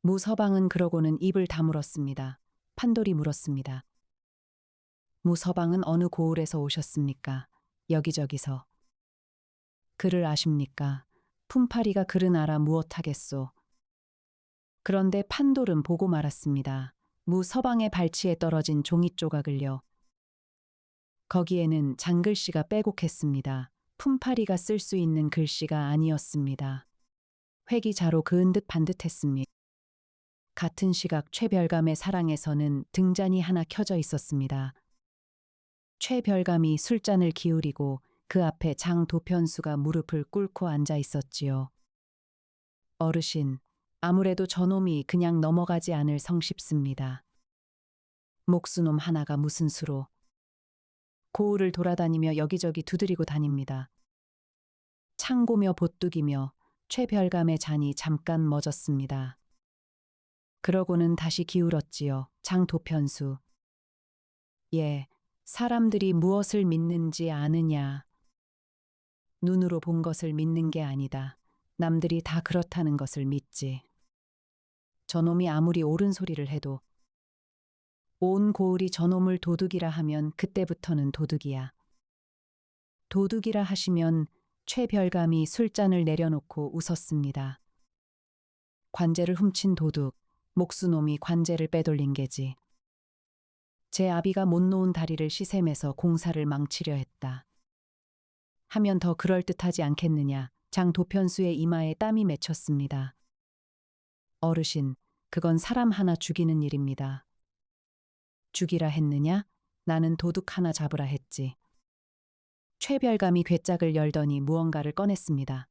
무서방은 그러고는 입을 다물었습니다. 판돌이 물었습니다. 무서방은 어느 고을에서 오셨습니까? 여기저기서. 그를 아십니까? 품팔이가 그른 알아 무엇하겠소. 그런데 판돌은 보고 말았습니다. 무서방의 발치에 떨어진 종이 조각을요. 거기에는 장글씨가 빼곡했습니다. 품팔이가 쓸 수 있는 글씨가 아니었습니다. 회기자로 그은 듯 반듯했습니다. 같은 시각 최별감의 사랑에서는 등잔이 하나 켜져 있었습니다. 최별감이 술잔을 기울이고 그 앞에 장도편수가 무릎을 꿇고 앉아 있었지요. 어르신, 아무래도 저놈이 그냥 넘어가지 않을 성쉽습니다. 목수놈 하나가 무슨 수로. 고을을 돌아다니며 여기저기 두드리고 다닙니다. 창고며 보뚝이며 최별감의 잔이 잠깐 멎었습니다. 그러고는 다시 기울었지요. 장도편수. 예, 사람들이 무엇을 믿는지 아느냐. 눈으로 본 것을 믿는 게 아니다. 남들이 다 그렇다는 것을 믿지. 저놈이 아무리 옳은 소리를 해도 온 고을이 저놈을 도둑이라 하면 그때부터는 도둑이야. 도둑이라 하시면 최별감이 술잔을 내려놓고 웃었습니다. 관제를 훔친 도둑, 목수놈이 관제를 빼돌린 게지. 제 아비가 못 놓은 다리를 시샘해서 공사를 망치려 했다. 하면 더 그럴듯하지 않겠느냐. 장도편수의 이마에 땀이 맺혔습니다. 어르신, 그건 사람 하나 죽이는 일입니다. 죽이라 했느냐? 나는 도둑 하나 잡으라 했지. 최별감이 괴짝을 열더니 무언가를 꺼냈습니다.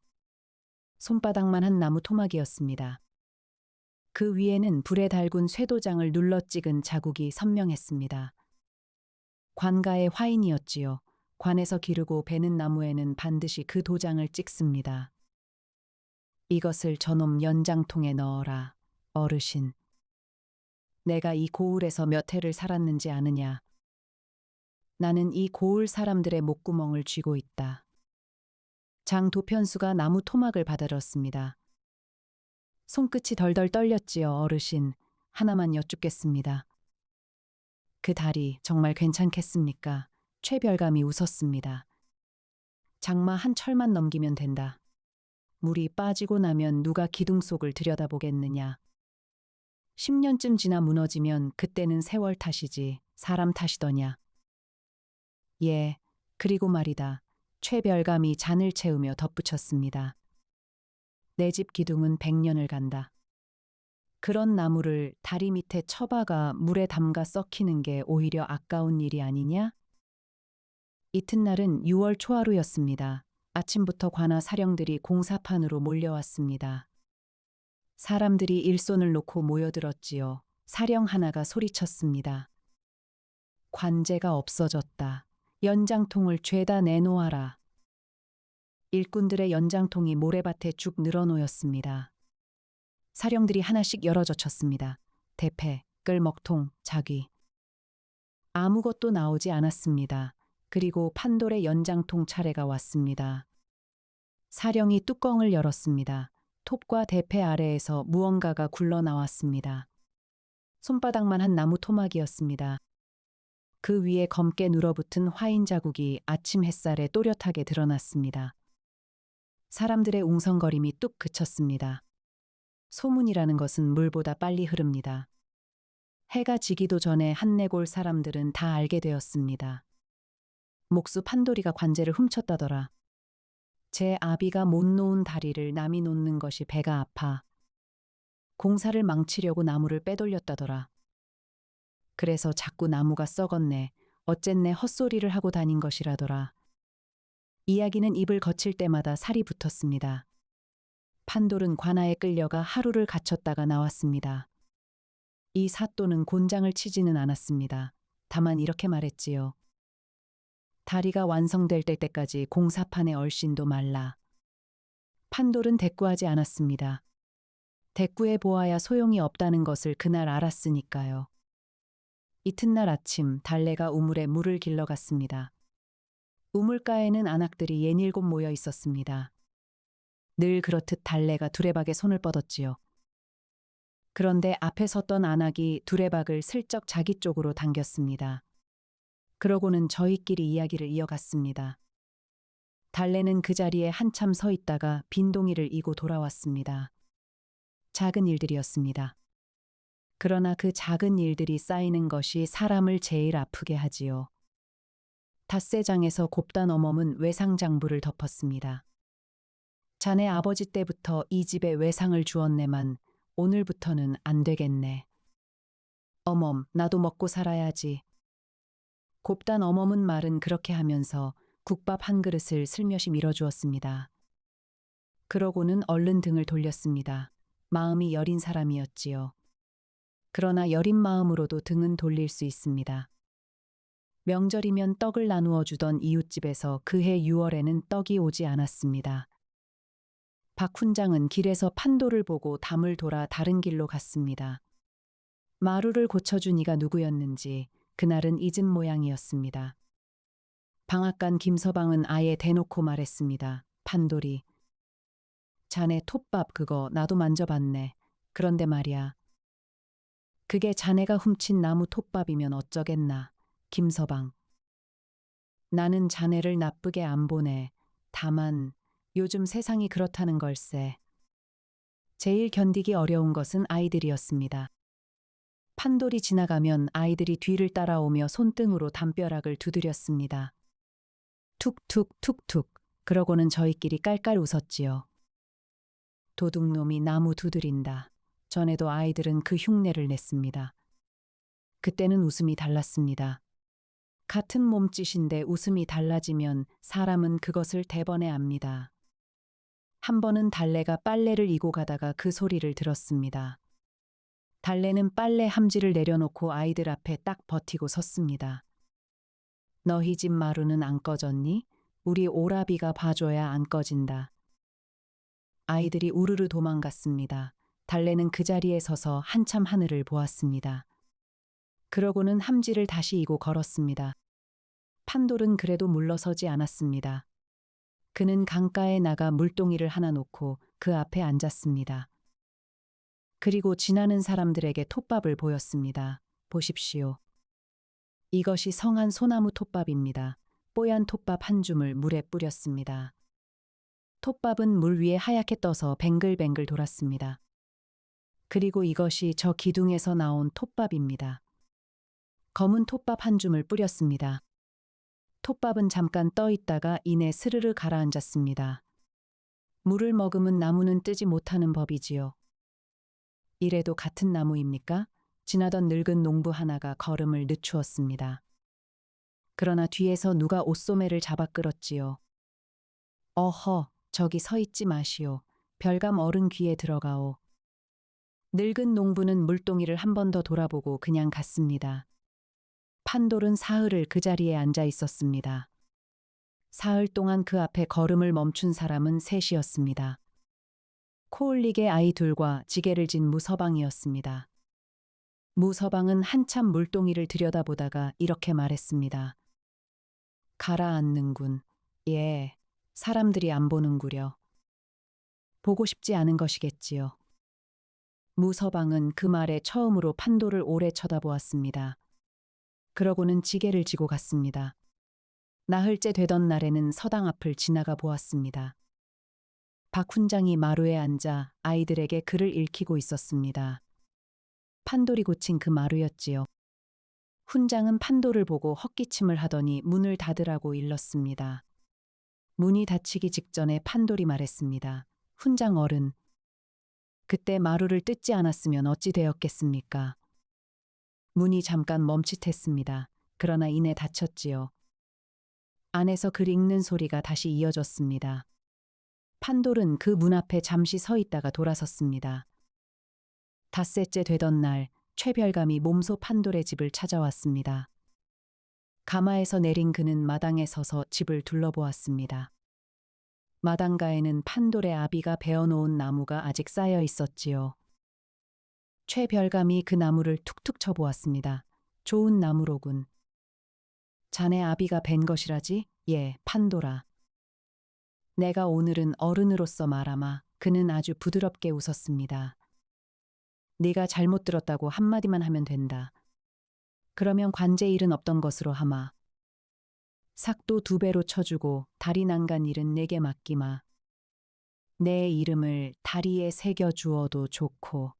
손바닥만 한 나무 토막이었습니다. 그 위에는 불에 달군 쇠도장을 눌러 찍은 자국이 선명했습니다. 관가의 화인이었지요. 관에서 기르고 베는 나무에는 반드시 그 도장을 찍습니다. 이것을 저놈 연장통에 넣어라, 어르신. 내가 이 고을에서 몇 해를 살았는지 아느냐. 나는 이 고을 사람들의 목구멍을 쥐고 있다. 장도편수가 나무 토막을 받아들었습니다. 손끝이 덜덜 떨렸지요, 어르신. 하나만 여쭙겠습니다. 그 다리 정말 괜찮겠습니까? 최별감이 웃었습니다. 장마 한 철만 넘기면 된다. 물이 빠지고 나면 누가 기둥 속을 들여다보겠느냐. 10년쯤 지나 무너지면 그때는 세월 탓이지 사람 탓이더냐. 예, 그리고 말이다. 최별감이 잔을 채우며 덧붙였습니다. 내 집 기둥은 100년을 간다. 그런 나무를 다리 밑에 처박아 물에 담가 썩히는 게 오히려 아까운 일이 아니냐? 이튿날은 6월 초하루였습니다. 아침부터 관아 사령들이 공사판으로 몰려왔습니다. 사람들이 일손을 놓고 모여들었지요. 사령 하나가 소리쳤습니다. 관제가 없어졌다. 연장통을 죄다 내놓아라. 일꾼들의 연장통이 모래밭에 쭉 늘어놓였습니다. 사령들이 하나씩 열어젖혔습니다. 대패, 끌먹통, 자귀. 아무것도 나오지 않았습니다. 그리고 판돌의 연장통 차례가 왔습니다. 사령이 뚜껑을 열었습니다. 톱과 대패 아래에서 무언가가 굴러나왔습니다. 손바닥만 한 나무 토막이었습니다. 그 위에 검게 눌어붙은 화인 자국이 아침 햇살에 또렷하게 드러났습니다. 사람들의 웅성거림이 뚝 그쳤습니다. 소문이라는 것은 물보다 빨리 흐릅니다. 해가 지기도 전에 한내골 사람들은 다 알게 되었습니다. 목수 판돌이가 관제를 훔쳤다더라. 제 아비가 못 놓은 다리를 남이 놓는 것이 배가 아파. 공사를 망치려고 나무를 빼돌렸다더라. 그래서 자꾸 나무가 썩었네. 어쨌네 헛소리를 하고 다닌 것이라더라. 이야기는 입을 거칠 때마다 살이 붙었습니다. 판돌은 관아에 끌려가 하루를 갇혔다가 나왔습니다. 이 사또는 곤장을 치지는 않았습니다. 다만 이렇게 말했지요. 다리가 완성될 때까지 공사판의 얼씬도 말라. 판돌은 대꾸하지 않았습니다. 대꾸해 보아야 소용이 없다는 것을 그날 알았으니까요. 이튿날 아침 달래가 우물에 물을 길러갔습니다. 우물가에는 안악들이 예닐곱 모여 있었습니다. 늘 그렇듯 달래가 두레박에 손을 뻗었지요. 그런데 앞에 섰던 안악이 두레박을 슬쩍 자기 쪽으로 당겼습니다. 그러고는 저희끼리 이야기를 이어갔습니다. 달래는 그 자리에 한참 서 있다가 빈동이를 이고 돌아왔습니다. 작은 일들이었습니다. 그러나 그 작은 일들이 쌓이는 것이 사람을 제일 아프게 하지요. 닷새장에서 곱단 어멈은 외상장부를 덮었습니다. 자네 아버지 때부터 이 집에 외상을 주었네만 오늘부터는 안 되겠네. 어멈, 나도 먹고 살아야지. 곱단 어멈은 말은 그렇게 하면서 국밥 한 그릇을 슬며시 밀어주었습니다. 그러고는 얼른 등을 돌렸습니다. 마음이 여린 사람이었지요. 그러나 여린 마음으로도 등은 돌릴 수 있습니다. 명절이면 떡을 나누어 주던 이웃집에서 그해 6월에는 떡이 오지 않았습니다. 박 훈장은 길에서 판도를 보고 담을 돌아 다른 길로 갔습니다. 마루를 고쳐준 이가 누구였는지 그날은 잊은 모양이었습니다. 방앗간 김서방은 아예 대놓고 말했습니다. 판돌이. 자네 톱밥 그거 나도 만져봤네. 그런데 말이야. 그게 자네가 훔친 나무 톱밥이면 어쩌겠나. 김서방. 나는 자네를 나쁘게 안 보네. 다만 요즘 세상이 그렇다는 걸세. 제일 견디기 어려운 것은 아이들이었습니다. 판돌이 지나가면 아이들이 뒤를 따라오며 손등으로 담벼락을 두드렸습니다. 툭툭 툭툭. 그러고는 저희끼리 깔깔 웃었지요. 도둑놈이 나무 두드린다. 전에도 아이들은 그 흉내를 냈습니다. 그때는 웃음이 달랐습니다. 같은 몸짓인데 웃음이 달라지면 사람은 그것을 대번에 압니다. 한 번은 달래가 빨래를 이고 가다가 그 소리를 들었습니다. 달래는 빨래 함지를 내려놓고 아이들 앞에 딱 버티고 섰습니다. 너희 집 마루는 안 꺼졌니? 우리 오라비가 봐줘야 안 꺼진다. 아이들이 우르르 도망갔습니다. 달래는 그 자리에 서서 한참 하늘을 보았습니다. 그러고는 함지를 다시 이고 걸었습니다. 판돌은 그래도 물러서지 않았습니다. 그는 강가에 나가 물동이를 하나 놓고 그 앞에 앉았습니다. 그리고 지나는 사람들에게 톱밥을 보였습니다. 보십시오. 이것이 성한 소나무 톱밥입니다. 뽀얀 톱밥 한 줌을 물에 뿌렸습니다. 톱밥은 물 위에 하얗게 떠서 뱅글뱅글 돌았습니다. 그리고 이것이 저 기둥에서 나온 톱밥입니다. 검은 톱밥 한 줌을 뿌렸습니다. 톱밥은 잠깐 떠 있다가 이내 스르르 가라앉았습니다. 물을 머금은 나무는 뜨지 못하는 법이지요. 이래도 같은 나무입니까? 지나던 늙은 농부 하나가 걸음을 늦추었습니다. 그러나 뒤에서 누가 옷소매를 잡아 끌었지요. 어허, 저기 서 있지 마시오. 별감 어른 귀에 들어가오. 늙은 농부는 물동이를 한 번 더 돌아보고 그냥 갔습니다. 판돌은 사흘을 그 자리에 앉아 있었습니다. 사흘 동안 그 앞에 걸음을 멈춘 사람은 셋이었습니다. 코올리게 아이 둘과 지게를 진 무서방이었습니다. 무서방은 한참 물동이를 들여다보다가 이렇게 말했습니다. 가라앉는군. 예, 사람들이 안 보는구려. 보고 싶지 않은 것이겠지요. 무서방은 그 말에 처음으로 판도를 오래 쳐다보았습니다. 그러고는 지게를 지고 갔습니다. 나흘째 되던 날에는 서당 앞을 지나가 보았습니다. 박 훈장이 마루에 앉아 아이들에게 글을 읽히고 있었습니다. 판돌이 고친 그 마루였지요. 훈장은 판돌을 보고 헛기침을 하더니 문을 닫으라고 일렀습니다. 문이 닫히기 직전에 판돌이 말했습니다. 훈장 어른, 그때 마루를 뜯지 않았으면 어찌 되었겠습니까? 문이 잠깐 멈칫했습니다. 그러나 이내 닫혔지요. 안에서 글 읽는 소리가 다시 이어졌습니다. 판돌은 그 문 앞에 잠시 서 있다가 돌아섰습니다. 닷새째 되던 날, 최별감이 몸소 판돌의 집을 찾아왔습니다. 가마에서 내린 그는 마당에 서서 집을 둘러보았습니다. 마당가에는 판돌의 아비가 베어놓은 나무가 아직 쌓여 있었지요. 최별감이 그 나무를 툭툭 쳐보았습니다. 좋은 나무로군. 자네 아비가 벤 것이라지? 예, 판돌아. 내가 오늘은 어른으로서 말하마. 그는 아주 부드럽게 웃었습니다. 네가 잘못 들었다고 한마디만 하면 된다. 그러면 관제 일은 없던 것으로 하마. 삭도 2배로 쳐주고 다리 난간 일은 내게 맡기마. 내 이름을 다리에 새겨 주어도 좋고.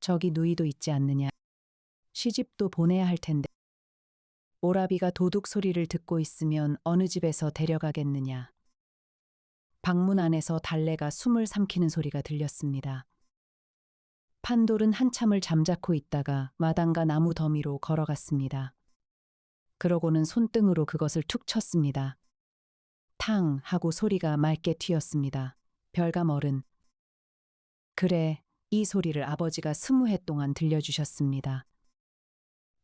저기 누이도 있지 않느냐. 시집도 보내야 할 텐데. 오라비가 도둑 소리를 듣고 있으면 어느 집에서 데려가겠느냐. 방문 안에서 달래가 숨을 삼키는 소리가 들렸습니다. 판돌은 한참을 잠자코 있다가 마당과 나무 더미로 걸어갔습니다. 그러고는 손등으로 그것을 툭 쳤습니다. 탕 하고 소리가 맑게 튀었습니다. 별감 어른. 그래, 이 소리를 아버지가 20해 동안 들려주셨습니다.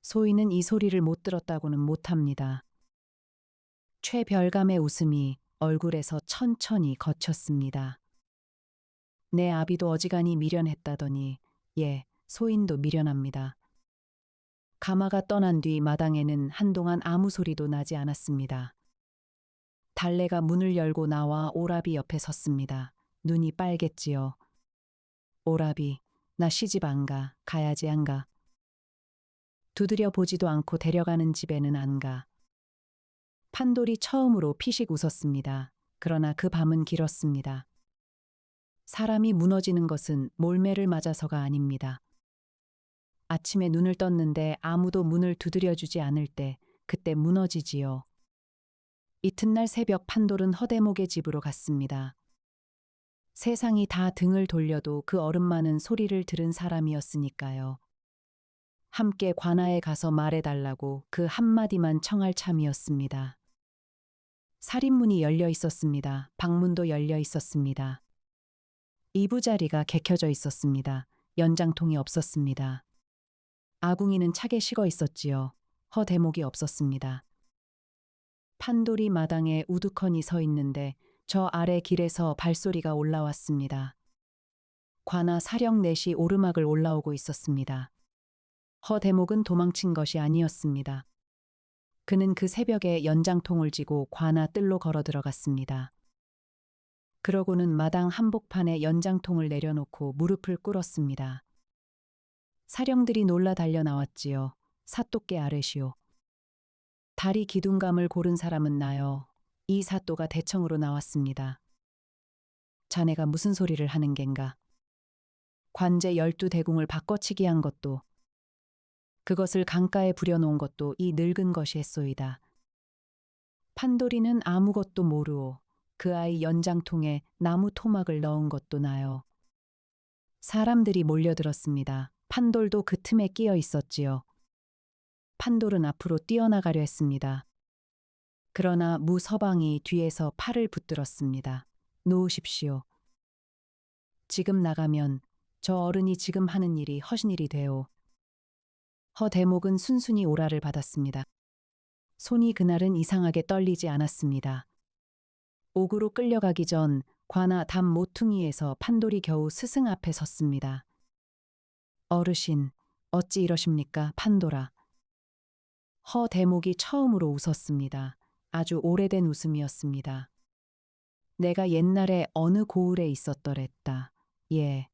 소인은 이 소리를 못 들었다고는 못합니다. 최별감의 웃음이 얼굴에서 천천히 거쳤습니다. 내 아비도 어지간히 미련했다더니 예, 소인도 미련합니다. 가마가 떠난 뒤 마당에는 한동안 아무 소리도 나지 않았습니다. 달래가 문을 열고 나와 오라비 옆에 섰습니다. 눈이 빨갰지요. 오라비, 나 시집 안 가. 가야지 안 가. 두드려 보지도 않고 데려가는 집에는 안 가. 판돌이 처음으로 피식 웃었습니다. 그러나 그 밤은 길었습니다. 사람이 무너지는 것은 몰매를 맞아서가 아닙니다. 아침에 눈을 떴는데 아무도 문을 두드려주지 않을 때 그때 무너지지요. 이튿날 새벽 판돌은 허대목의 집으로 갔습니다. 세상이 다 등을 돌려도 그 어른만은 소리를 들은 사람이었으니까요. 함께 관아에 가서 말해달라고 그 한마디만 청할 참이었습니다. 살인문이 열려 있었습니다. 방문도 열려 있었습니다. 이부자리가 개켜져 있었습니다. 연장통이 없었습니다. 아궁이는 차게 식어 있었지요. 허대목이 없었습니다. 판돌이 마당에 우두커니 서 있는데 저 아래 길에서 발소리가 올라왔습니다. 관아 사령 넷이 오르막을 올라오고 있었습니다. 허대목은 도망친 것이 아니었습니다. 그는 그 새벽에 연장통을 쥐고 관아 뜰로 걸어 들어갔습니다. 그러고는 마당 한복판에 연장통을 내려놓고 무릎을 꿇었습니다. 사령들이 놀라 달려 나왔지요. 사또께 아뢰시오. 다리 기둥감을 고른 사람은 나요. 이 사또가 대청으로 나왔습니다. 자네가 무슨 소리를 하는 겐가? 관제 12대궁을 바꿔치기 한 것도 그것을 강가에 부려놓은 것도 이 늙은 것이 했소이다. 판돌이는 아무것도 모르오. 그 아이 연장통에 나무 토막을 넣은 것도 나요. 사람들이 몰려들었습니다. 판돌도 그 틈에 끼어 있었지요. 판돌은 앞으로 뛰어나가려 했습니다. 그러나 무 서방이 뒤에서 팔을 붙들었습니다. 놓으십시오. 지금 나가면 저 어른이 지금 하는 일이 허신일이 되오. 허대목은 순순히 오라를 받았습니다. 손이 그날은 이상하게 떨리지 않았습니다. 옥으로 끌려가기 전 관아 담 모퉁이에서 판돌이 겨우 스승 앞에 섰습니다. 어르신, 어찌 이러십니까, 판돌아. 허대목이 처음으로 웃었습니다. 아주 오래된 웃음이었습니다. 내가 옛날에 어느 고을에 있었더랬다. 예.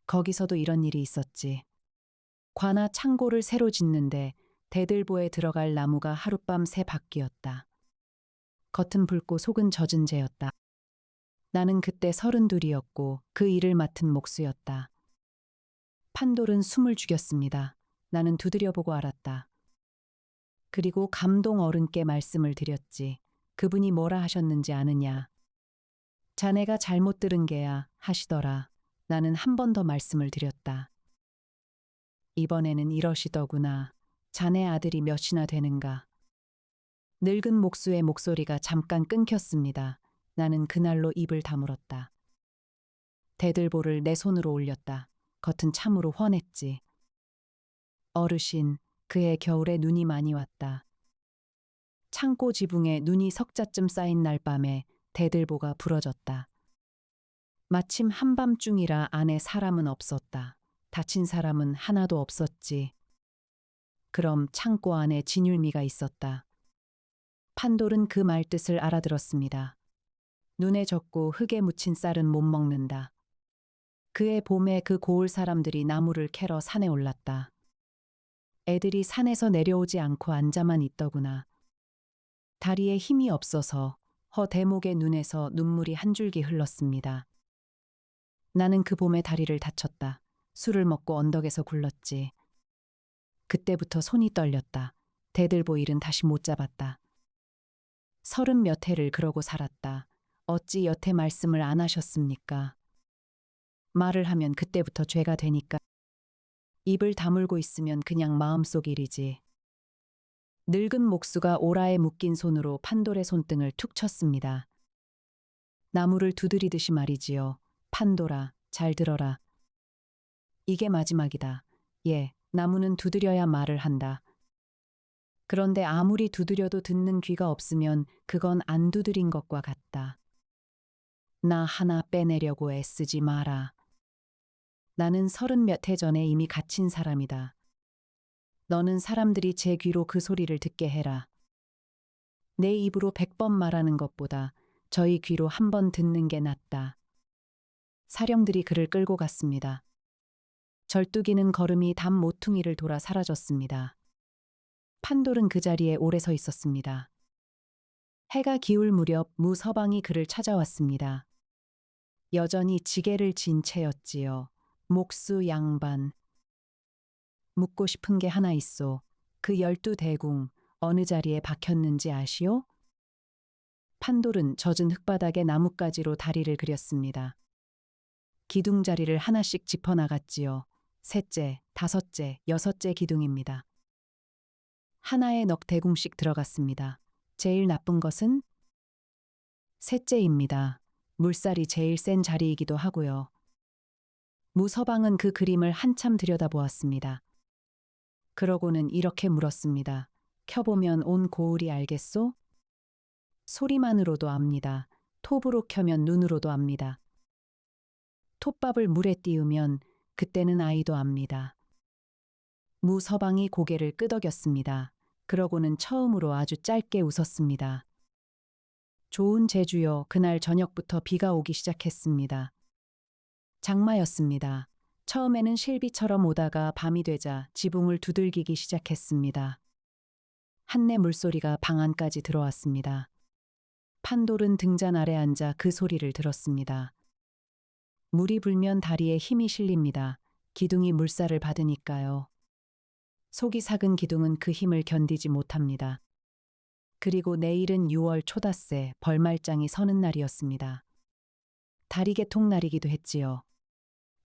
거기서도 이런 일이 있었지. 관아 창고를 새로 짓는데 대들보에 들어갈 나무가 하룻밤 새 바뀌었다. 겉은 붉고 속은 젖은 재였다. 나는 그때 32이었고 그 일을 맡은 목수였다. 판돌은 숨을 죽였습니다. 나는 두드려보고 알았다. 그리고 감동 어른께 말씀을 드렸지. 그분이 뭐라 하셨는지 아느냐. 자네가 잘못 들은 게야 하시더라. 나는 한 번 더 말씀을 드렸다. 이번에는 이러시더구나. 자네 아들이 몇이나 되는가? 늙은 목수의 목소리가 잠깐 끊겼습니다. 나는 그날로 입을 다물었다. 대들보를 내 손으로 올렸다. 겉은 참으로 훤했지. 어르신, 그해 겨울에 눈이 많이 왔다. 창고 지붕에 눈이 석자쯤 쌓인 날 밤에 대들보가 부러졌다. 마침 한밤중이라 안에 사람은 없었다. 다친 사람은 하나도 없었지. 그럼 창고 안에 진율미가 있었다. 판돌은 그 말뜻을 알아들었습니다. 눈에 적고 흙에 묻힌 쌀은 못 먹는다. 그해 봄에 그 고을 사람들이 나무를 캐러 산에 올랐다. 애들이 산에서 내려오지 않고 앉아만 있더구나. 다리에 힘이 없어서 허 대목의 눈에서 눈물이 한 줄기 흘렀습니다. 나는 그 봄에 다리를 다쳤다. 술을 먹고 언덕에서 굴렀지. 그때부터 손이 떨렸다. 대들보 일은 다시 못 잡았다. 30몇 해를 그러고 살았다. 어찌 여태 말씀을 안 하셨습니까? 말을 하면 그때부터 죄가 되니까. 입을 다물고 있으면 그냥 마음속 일이지. 늙은 목수가 오라에 묶인 손으로 판돌의 손등을 툭 쳤습니다. 나무를 두드리듯이 말이지요. 판돌아, 잘 들어라. 이게 마지막이다. 예, 나무는 두드려야 말을 한다. 그런데 아무리 두드려도 듣는 귀가 없으면 그건 안 두드린 것과 같다. 나 하나 빼내려고 애쓰지 마라. 나는 30몇 해 전에 이미 갇힌 사람이다. 너는 사람들이 제 귀로 그 소리를 듣게 해라. 내 입으로 100번 말하는 것보다 저희 귀로 한 번 듣는 게 낫다. 사령들이 그를 끌고 갔습니다. 절뚝이는 걸음이 담 모퉁이를 돌아 사라졌습니다. 판돌은 그 자리에 오래 서 있었습니다. 해가 기울 무렵 무 서방이 그를 찾아왔습니다. 여전히 지게를 진 채였지요. 목수 양반. 묻고 싶은 게 하나 있소. 그 12대궁 어느 자리에 박혔는지 아시오? 판돌은 젖은 흙바닥에 나뭇가지로 다리를 그렸습니다. 기둥 자리를 하나씩 짚어나갔지요. 셋째, 다섯째, 여섯째 기둥입니다. 하나에 넉 대궁씩 들어갔습니다. 제일 나쁜 것은 셋째입니다. 물살이 제일 센 자리이기도 하고요. 무 서방은 그 그림을 한참 들여다보았습니다. 그러고는 이렇게 물었습니다. 켜보면 온 고을이 알겠소? 소리만으로도 압니다. 톱으로 켜면 눈으로도 압니다. 톱밥을 물에 띄우면 그때는 아이도 압니다. 무 서방이 고개를 끄덕였습니다. 그러고는 처음으로 아주 짧게 웃었습니다. 좋은 제주여, 그날 저녁부터 비가 오기 시작했습니다. 장마였습니다. 처음에는 실비처럼 오다가 밤이 되자 지붕을 두들기기 시작했습니다. 한내 물소리가 방 안까지 들어왔습니다. 판돌은 등잔 아래 앉아 그 소리를 들었습니다. 물이 불면 다리에 힘이 실립니다. 기둥이 물살을 받으니까요. 속이 삭은 기둥은 그 힘을 견디지 못합니다. 그리고 내일은 6월 초닷새 벌말장이 서는 날이었습니다. 다리개통 날이기도 했지요.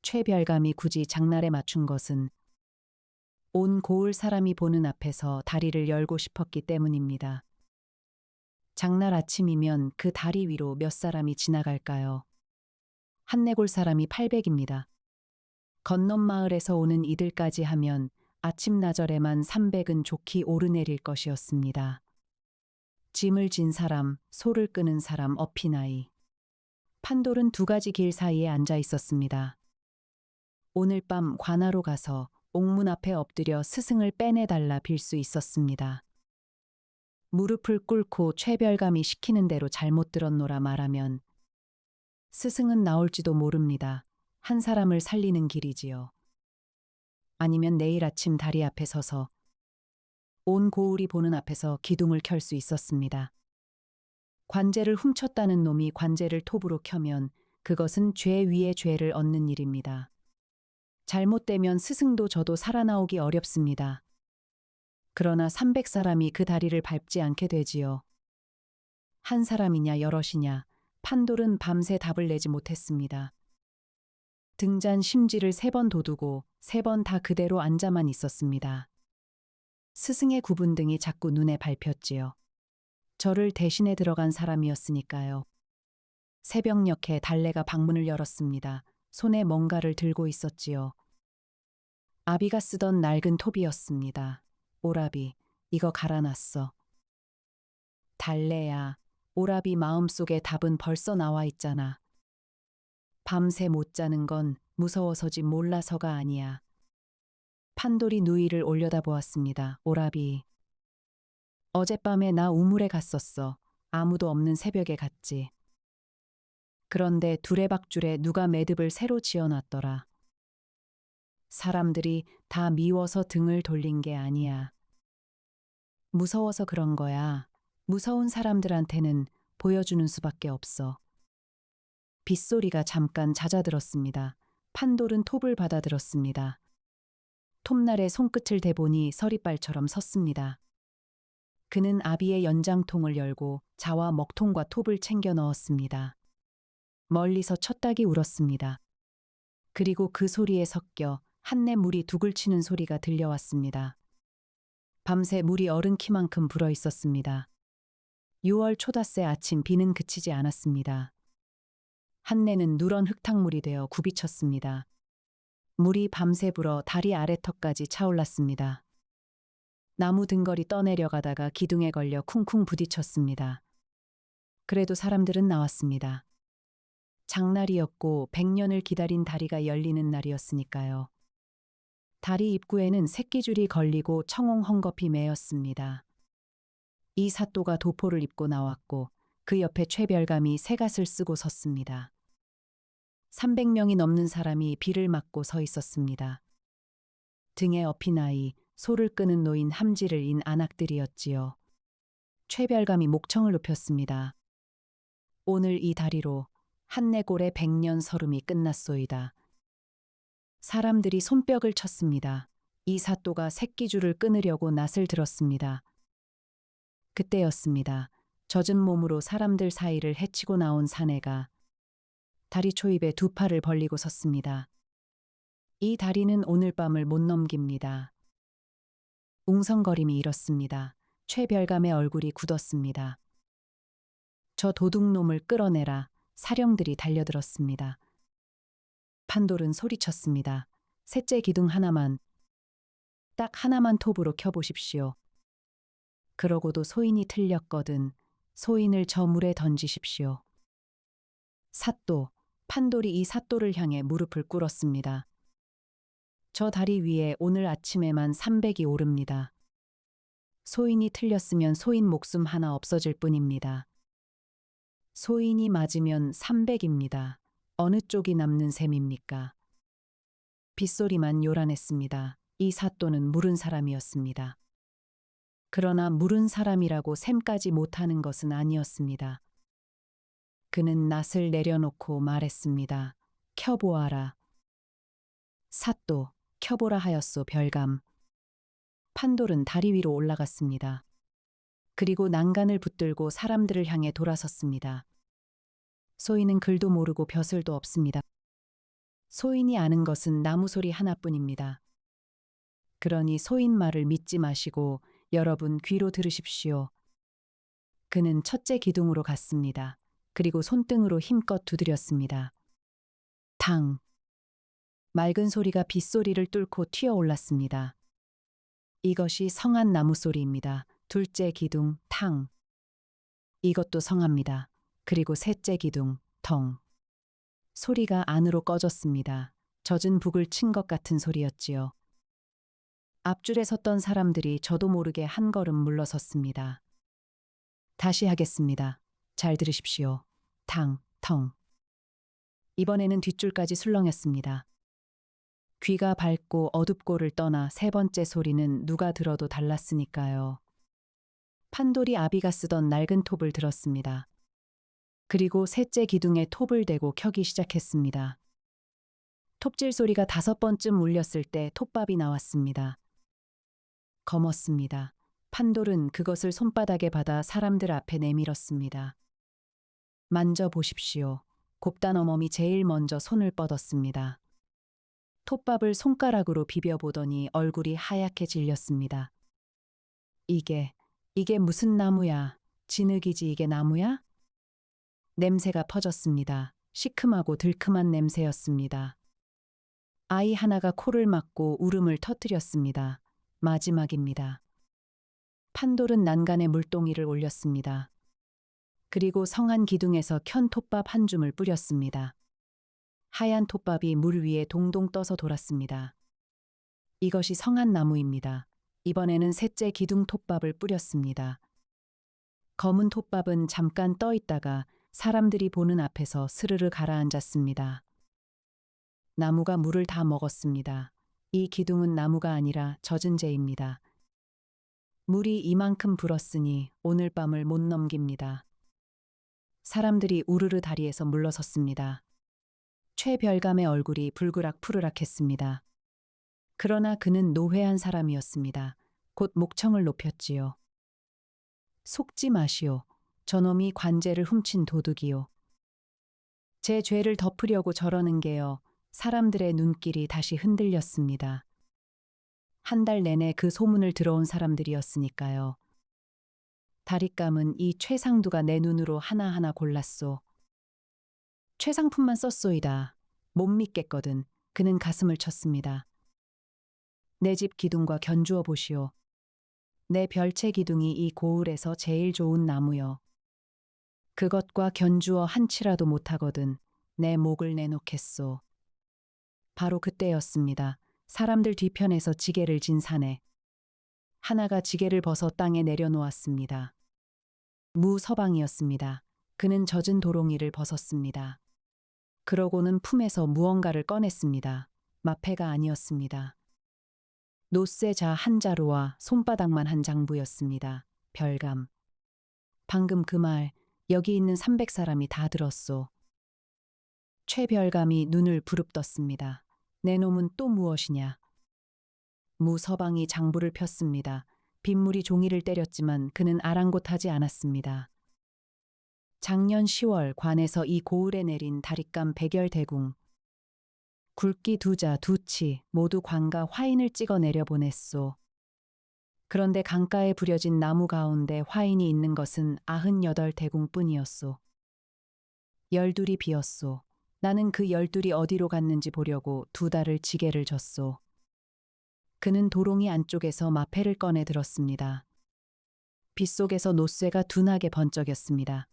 최별감이 굳이 장날에 맞춘 것은 온 고을 사람이 보는 앞에서 다리를 열고 싶었기 때문입니다. 장날 아침이면 그 다리 위로 몇 사람이 지나갈까요? 한내골 사람이 800입니다. 건넌 마을에서 오는 이들까지 하면 아침나절에만 300은 좋게 오르내릴 것이었습니다. 짐을 진 사람, 소를 끄는 사람 어피나이. 판돌은 두 가지 길 사이에 앉아 있었습니다. 오늘 밤 관하로 가서 옥문 앞에 엎드려 스승을 빼내달라 빌 수 있었습니다. 무릎을 꿇고 최별감이 시키는 대로 잘못 들었노라 말하면 스승은 나올지도 모릅니다. 한 사람을 살리는 길이지요. 아니면 내일 아침 다리 앞에 서서 온 고을이 보는 앞에서 기둥을 켤 수 있었습니다. 관제를 훔쳤다는 놈이 관제를 톱으로 켜면 그것은 죄 위에 죄를 얻는 일입니다. 잘못되면 스승도 저도 살아나오기 어렵습니다. 그러나 300사람이 그 다리를 밟지 않게 되지요. 한 사람이냐 여럿이냐 판돌은 밤새 답을 내지 못했습니다. 등잔 심지를 3번 돋우고 3번 다 그대로 앉아만 있었습니다. 스승의 구분등이 자꾸 눈에 밟혔지요. 저를 대신해 들어간 사람이었으니까요. 새벽녘에 달래가 방문을 열었습니다. 손에 뭔가를 들고 있었지요. 아비가 쓰던 낡은 톱이었습니다. 오라비, 이거 갈아놨어. 달래야, 오라비 마음속에 답은 벌써 나와 있잖아. 밤새 못 자는 건 무서워서지 몰라서가 아니야. 판돌이 누이를 올려다보았습니다. 오라비. 어젯밤에 나 우물에 갔었어. 아무도 없는 새벽에 갔지. 그런데 두레박줄에 누가 매듭을 새로 지어놨더라. 사람들이 다 미워서 등을 돌린 게 아니야. 무서워서 그런 거야. 무서운 사람들한테는 보여주는 수밖에 없어. 빗소리가 잠깐 잦아들었습니다. 판돌은 톱을 받아들었습니다. 톱날에 손끝을 대보니 서리빨처럼 섰습니다. 그는 아비의 연장통을 열고 자와 먹통과 톱을 챙겨 넣었습니다. 멀리서 첫닭이 울었습니다. 그리고 그 소리에 섞여 한내 물이 둑을 치는 소리가 들려왔습니다. 밤새 물이 어른 키만큼 불어 있었습니다. 6월 초닷새 아침 비는 그치지 않았습니다. 한내는 누런 흙탕물이 되어 굽이쳤습니다. 물이 밤새 불어 다리 아래턱까지 차올랐습니다. 나무 등걸이 떠내려가다가 기둥에 걸려 쿵쿵 부딪혔습니다. 그래도 사람들은 나왔습니다. 장날이었고 100년을 기다린 다리가 열리는 날이었으니까요. 다리 입구에는 새끼줄이 걸리고 청홍 헝겊이 매였습니다. 이 사또가 도포를 입고 나왔고 그 옆에 최별감이 새갓을 쓰고 섰습니다. 300명이 넘는 사람이 비를 맞고 서 있었습니다. 등에 업힌 아이, 소를 끄는 노인 함지를 인 안악들이었지요. 최별감이 목청을 높였습니다. 오늘 이 다리로 한내골의 100년 설움이 끝났소이다. 사람들이 손뼉을 쳤습니다. 이 사또가 새끼줄을 끊으려고 낫을 들었습니다. 그때였습니다. 젖은 몸으로 사람들 사이를 헤치고 나온 사내가 다리 초입에 두 팔을 벌리고 섰습니다. 이 다리는 오늘 밤을 못 넘깁니다. 웅성거림이 일었습니다. 최별감의 얼굴이 굳었습니다. 저 도둑놈을 끌어내라. 사령들이 달려들었습니다. 판돌은 소리쳤습니다. 셋째 기둥 하나만, 딱 하나만 톱으로 켜보십시오. 그러고도 소인이 틀렸거든 소인을 저 물에 던지십시오. 사또, 판돌이 이 사또를 향해 무릎을 꿇었습니다. 저 다리 위에 오늘 아침에만 300이 오릅니다. 소인이 틀렸으면 소인 목숨 하나 없어질 뿐입니다. 소인이 맞으면 300입니다. 어느 쪽이 남는 셈입니까? 빗소리만 요란했습니다. 이 사또는 물은 사람이었습니다. 그러나 물은 사람이라고 셈까지 못하는 것은 아니었습니다. 그는 낫을 내려놓고 말했습니다. 켜보아라. 사또, 켜보라 하였소 별감. 판돌은 다리 위로 올라갔습니다. 그리고 난간을 붙들고 사람들을 향해 돌아섰습니다. 소인은 글도 모르고 벼슬도 없습니다. 소인이 아는 것은 나무 소리 하나뿐입니다. 그러니 소인 말을 믿지 마시고 여러분 귀로 들으십시오. 그는 첫째 기둥으로 갔습니다. 그리고 손등으로 힘껏 두드렸습니다. 탕! 맑은 소리가 빗소리를 뚫고 튀어올랐습니다. 이것이 성한 나무 소리입니다. 둘째 기둥, 탕. 이것도 성합니다. 그리고 셋째 기둥, 덩. 소리가 안으로 꺼졌습니다. 젖은 북을 친 것 같은 소리였지요. 앞줄에 섰던 사람들이 저도 모르게 한 걸음 물러섰습니다. 다시 하겠습니다. 잘 들으십시오. 탕, 텅. 이번에는 뒷줄까지 술렁였습니다. 귀가 밝고 어둡고를 떠나 세 번째 소리는 누가 들어도 달랐으니까요. 판돌이 아비가 쓰던 낡은 톱을 들었습니다. 그리고 셋째 기둥에 톱을 대고 켜기 시작했습니다. 톱질 소리가 5번쯤 울렸을 때 톱밥이 나왔습니다. 검었습니다. 판돌은 그것을 손바닥에 받아 사람들 앞에 내밀었습니다. 만져보십시오. 곱단 어멈이 제일 먼저 손을 뻗었습니다. 톱밥을 손가락으로 비벼보더니 얼굴이 하얗게 질렸습니다. 이게 무슨 나무야? 진흙이지 이게 나무야? 냄새가 퍼졌습니다. 시큼하고 들큼한 냄새였습니다. 아이 하나가 코를 막고 울음을 터뜨렸습니다. 마지막입니다. 판돌은 난간에 물동이를 올렸습니다. 그리고 성한 기둥에서 켠 톱밥 한 줌을 뿌렸습니다. 하얀 톱밥이 물 위에 동동 떠서 돌았습니다. 이것이 성한 나무입니다. 이번에는 셋째 기둥 톱밥을 뿌렸습니다. 검은 톱밥은 잠깐 떠 있다가 사람들이 보는 앞에서 스르르 가라앉았습니다. 나무가 물을 다 먹었습니다. 이 기둥은 나무가 아니라 젖은 재입니다. 물이 이만큼 불었으니 오늘 밤을 못 넘깁니다. 사람들이 우르르 다리에서 물러섰습니다. 최별감의 얼굴이 불그락푸르락했습니다. 그러나 그는 노회한 사람이었습니다. 곧 목청을 높였지요. 속지 마시오. 저놈이 관제를 훔친 도둑이요. 제 죄를 덮으려고 저러는 게요. 사람들의 눈길이 다시 흔들렸습니다. 한 달 내내 그 소문을 들어온 사람들이었으니까요. 다리감은 이 최상두가 내 눈으로 하나하나 골랐소. 최상품만 썼소이다. 못 믿겠거든. 그는 가슴을 쳤습니다. 내 집 기둥과 견주어 보시오. 내 별채 기둥이 이 고을에서 제일 좋은 나무여. 그것과 견주어 한치라도 못하거든 내 목을 내놓겠소. 바로 그때였습니다. 사람들 뒤편에서 지게를 진 사내. 하나가 지게를 벗어 땅에 내려놓았습니다. 무서방이었습니다. 그는 젖은 도롱이를 벗었습니다. 그러고는 품에서 무언가를 꺼냈습니다. 마패가 아니었습니다. 노쇠자 한 자루와 손바닥만 한 장부였습니다. 별감. 방금 그 말 여기 있는 300사람이 다 들었소. 최별감이 눈을 부릅떴습니다. 내 놈은 또 무엇이냐? 무서방이 장부를 폈습니다. 빗물이 종이를 때렸지만 그는 아랑곳하지 않았습니다. 작년 10월 관에서 이 고을에 내린 다릿감 백열대궁. 굵기 2자 2치 모두 관과 화인을 찍어 내려보냈소. 그런데 강가에 부려진 나무 가운데 화인이 있는 것은 98대궁뿐이었소. 12이 비었소. 나는 그 12이 어디로 갔는지 보려고 2달을 지게를 졌소. 그는 도롱이 안쪽에서 마패를 꺼내 들었습니다. 빗속에서 노쇠가 둔하게 번쩍였습니다.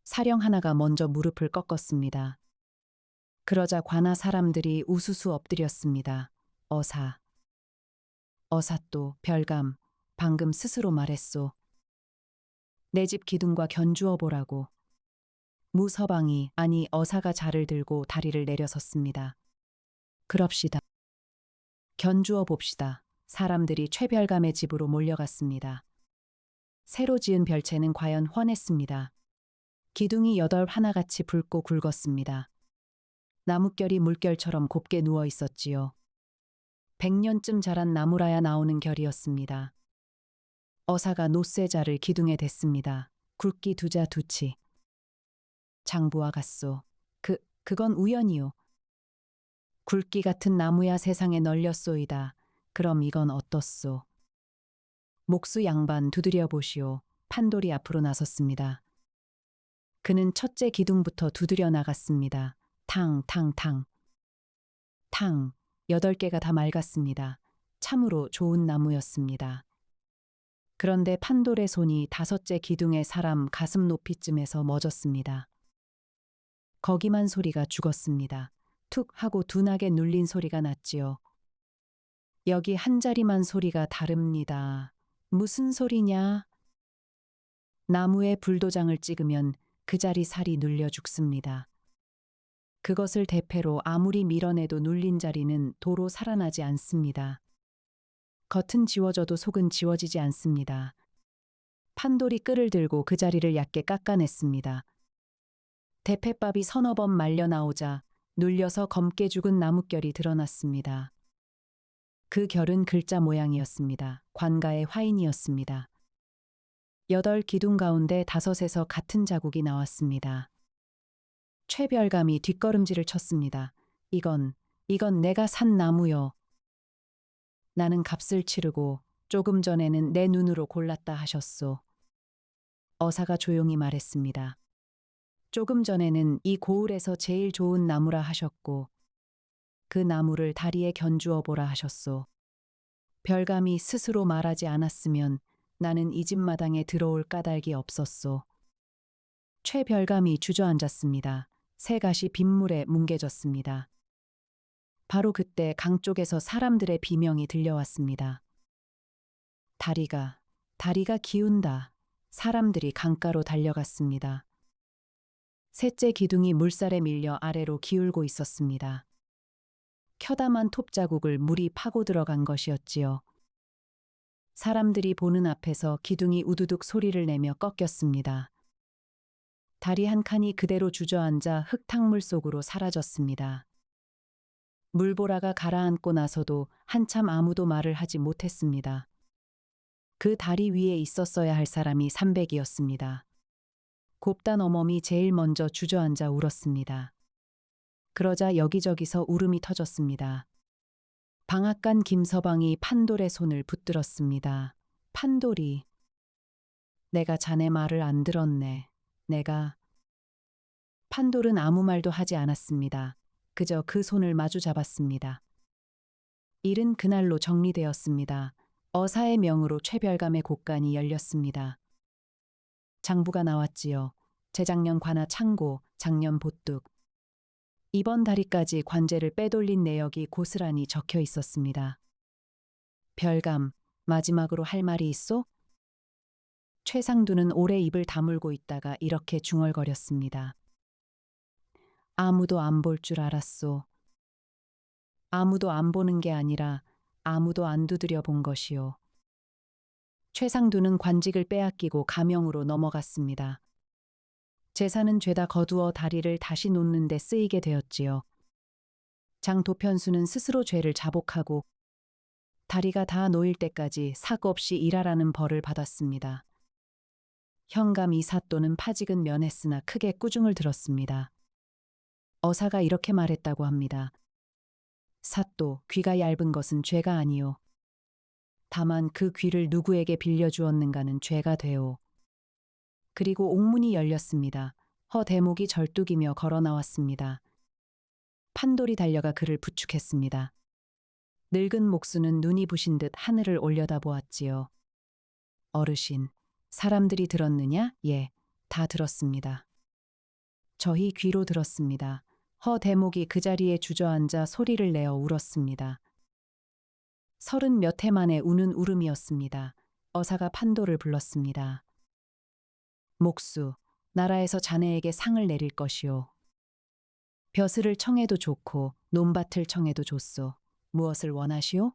사령 하나가 먼저 무릎을 꺾었습니다. 그러자 관아 사람들이 우수수 엎드렸습니다. 어사 또 별감, 방금 스스로 말했소. 내 집 기둥과 견주어 보라고. 무서방이 아니 어사가 자를 들고 다리를 내려섰습니다. 그럽시다. 견주어 봅시다. 사람들이 최별감의 집으로 몰려갔습니다. 새로 지은 별채는 과연 훤했습니다. 기둥이 8 하나같이 붉고 굵었습니다. 나뭇결이 물결처럼 곱게 누워 있었지요. 100년쯤 자란 나무라야 나오는 결이었습니다. 어사가 노쇠자를 기둥에 댔습니다. 굵기 2자 2치. 장부와 같소. 그건 우연이요. 굵기 같은 나무야 세상에 널렸소이다. 그럼 이건 어떻소? 목수 양반 두드려 보시오. 판돌이 앞으로 나섰습니다. 그는 첫째 기둥부터 두드려 나갔습니다. 탕, 탕, 탕. 탕, 8개가 다 맑았습니다. 참으로 좋은 나무였습니다. 그런데 판돌의 손이 5째 기둥의 사람 가슴 높이쯤에서 멎었습니다. 거기만 소리가 죽었습니다. 툭 하고 둔하게 눌린 소리가 났지요. 여기 한 자리만 소리가 다릅니다. 무슨 소리냐? 나무에 불도장을 찍으면 그 자리 살이 눌려 죽습니다. 그것을 대패로 아무리 밀어내도 눌린 자리는 도로 살아나지 않습니다. 겉은 지워져도 속은 지워지지 않습니다. 판돌이 끌을 들고 그 자리를 얕게 깎아냈습니다. 대패밥이 서너 번 말려 나오자 눌려서 검게 죽은 나뭇결이 드러났습니다. 그 결은 글자 모양이었습니다. 관가의 화인이었습니다. 8 기둥 가운데 5에서 같은 자국이 나왔습니다. 최별감이 뒷걸음질을 쳤습니다. 이건 이건 내가 산 나무요. 나는 값을 치르고 조금 전에는 내 눈으로 골랐다 하셨소. 어사가 조용히 말했습니다. 조금 전에는 이 고을에서 제일 좋은 나무라 하셨고 그 나무를 다리에 견주어 보라 하셨소. 별감이 스스로 말하지 않았으면 나는 이 집 마당에 들어올 까닭이 없었소. 최별감이 주저앉았습니다. 새갓이 빗물에 뭉개졌습니다. 바로 그때 강 쪽에서 사람들의 비명이 들려왔습니다. 다리가 기운다. 사람들이 강가로 달려갔습니다. 셋째 기둥이 물살에 밀려 아래로 기울고 있었습니다. 켜다만 톱자국을 물이 파고 들어간 것이었지요. 사람들이 보는 앞에서 기둥이 우두둑 소리를 내며 꺾였습니다. 다리 한 칸이 그대로 주저앉아 흙탕물 속으로 사라졌습니다. 물보라가 가라앉고 나서도 한참 아무도 말을 하지 못했습니다. 그 다리 위에 있었어야 할 사람이 삼백이었습니다. 곱단 어멈이 제일 먼저 주저앉아 울었습니다. 그러자 여기저기서 울음이 터졌습니다. 방앗간 김서방이 판돌의 손을 붙들었습니다. 판돌이, 내가 자네 말을 안 들었네. 판돌은 아무 말도 하지 않았습니다. 그저 그 손을 마주 잡았습니다. 일은 그날로 정리되었습니다. 어사의 명으로 최별감의 곡간이 열렸습니다. 장부가 나왔지요. 재작년 관아 창고, 작년 보뚝. 이번 달이까지 관제를 빼돌린 내역이 고스란히 적혀 있었습니다. 별감, 마지막으로 할 말이 있소? 최상두는 오래 입을 다물고 있다가 이렇게 중얼거렸습니다. 아무도 안 볼 줄 알았소. 아무도 안 보는 게 아니라 아무도 안 두드려 본 것이요. 최상두는 관직을 빼앗기고 가명으로 넘어갔습니다. 재산은 죄다 거두어 다리를 다시 놓는 데 쓰이게 되었지요. 장 도편수는 스스로 죄를 자복하고 다리가 다 놓일 때까지 삭 없이 일하라는 벌을 받았습니다. 현감 이사 또는 파직은 면했으나 크게 꾸중을 들었습니다. 어사가 이렇게 말했다고 합니다. 사또, 귀가 얇은 것은 죄가 아니요. 다만 그 귀를 누구에게 빌려주었는가는 죄가 되오. 그리고 옥문이 열렸습니다. 허 대목이 절뚝이며 걸어 나왔습니다. 판돌이 달려가 그를 부축했습니다. 늙은 목수는 눈이 부신 듯 하늘을 올려다보았지요. 어르신, 사람들이 들었느냐? 예, 다 들었습니다. 저희 귀로 들었습니다. 허 대목이 그 자리에 주저앉아 소리를 내어 울었습니다. 30몇 해 만에 우는 울음이었습니다. 어사가 판도를 불렀습니다. 목수, 나라에서 자네에게 상을 내릴 것이오. 벼슬을 청해도 좋고 논밭을 청해도 좋소. 무엇을 원하시오?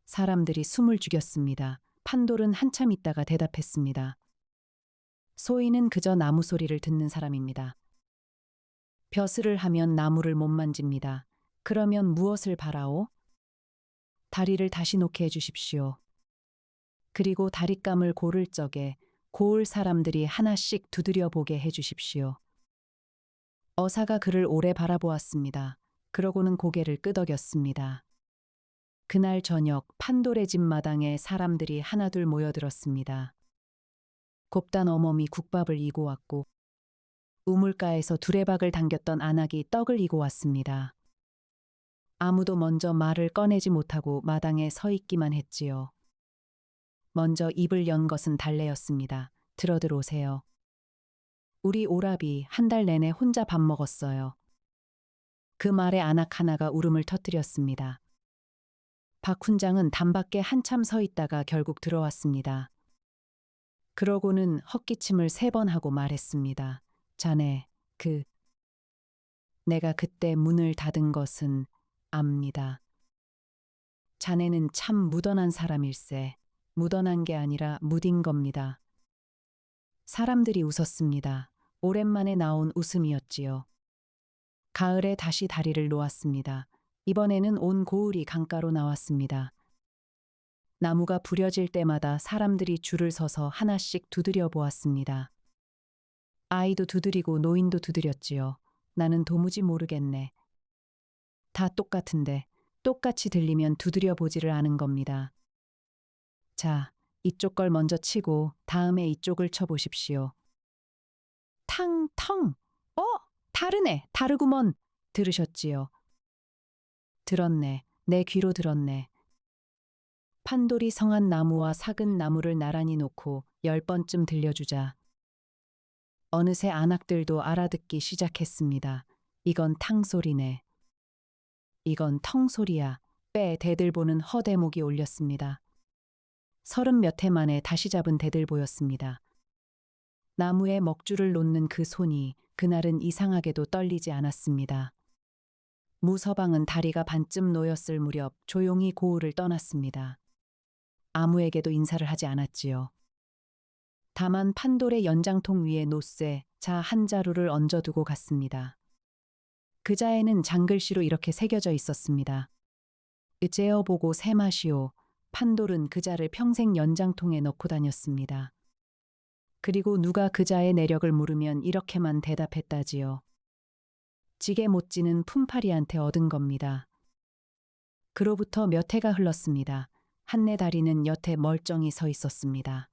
사람들이 숨을 죽였습니다. 판돌은 한참 있다가 대답했습니다. 소인은 그저 나무 소리를 듣는 사람입니다. 벼슬을 하면 나무를 못 만집니다. 그러면 무엇을 바라오? 다리를 다시 놓게 해주십시오. 그리고 다리감을 고를 적에 고을 사람들이 하나씩 두드려 보게 해주십시오. 어사가 그를 오래 바라보았습니다. 그러고는 고개를 끄덕였습니다. 그날 저녁 판돌의 집 마당에 사람들이 하나둘 모여들었습니다. 곱단 어멈이 국밥을 이고 왔고 우물가에서 두레박을 당겼던 안악이 떡을 이고 왔습니다. 아무도 먼저 말을 꺼내지 못하고 마당에 서 있기만 했지요. 먼저 입을 연 것은 달래였습니다. 들어들 오세요. 우리 오라비 한 달 내내 혼자 밥 먹었어요. 그 말에 안악 하나가 울음을 터뜨렸습니다. 박 훈장은 단밖에 한참 서 있다가 결국 들어왔습니다. 그러고는 헛기침을 3번 하고 말했습니다. 자네, 내가 그때 문을 닫은 것은 압니다. 자네는 참 무던한 사람일세. 무던한 게 아니라 무딘 겁니다. 사람들이 웃었습니다. 오랜만에 나온 웃음이었지요. 가을에 다시 다리를 놓았습니다. 이번에는 온 고을이 강가로 나왔습니다. 나무가 부려질 때마다 사람들이 줄을 서서 하나씩 두드려 보았습니다. 아이도 두드리고 노인도 두드렸지요. 나는 도무지 모르겠네. 다 똑같은데 똑같이 들리면 두드려 보지를 않은 겁니다. 자, 이쪽 걸 먼저 치고 다음에 이쪽을 쳐보십시오. 탕, 텅. 어? 다르네, 다르구먼. 들으셨지요? 들었네. 내 귀로 들었네. 판돌이 성한 나무와 삭은 나무를 나란히 놓고 10번쯤 들려주자 어느새 안악들도 알아듣기 시작했습니다. 이건 탕소리네. 이건 텅소리야. 빼 대들보는 허대목이 올렸습니다. 30몇 해 만에 다시 잡은 대들보였습니다. 나무에 먹줄을 놓는 그 손이 그날은 이상하게도 떨리지 않았습니다. 무서방은 다리가 반쯤 놓였을 무렵 조용히 고을을 떠났습니다. 아무에게도 인사를 하지 않았지요. 다만 판돌의 연장통 위에 노쇠 자 한 자루를 얹어두고 갔습니다. 그 자에는 장글씨로 이렇게 새겨져 있었습니다. 재어보고 새마시오. 판돌은 그 자를 평생 연장통에 넣고 다녔습니다. 그리고 누가 그 자의 내력을 물으면 이렇게만 대답했다지요. 지게 못 지는 품팔이한테 얻은 겁니다. 그로부터 몇 해가 흘렀습니다. 한내 다리는 여태 멀쩡히 서 있었습니다.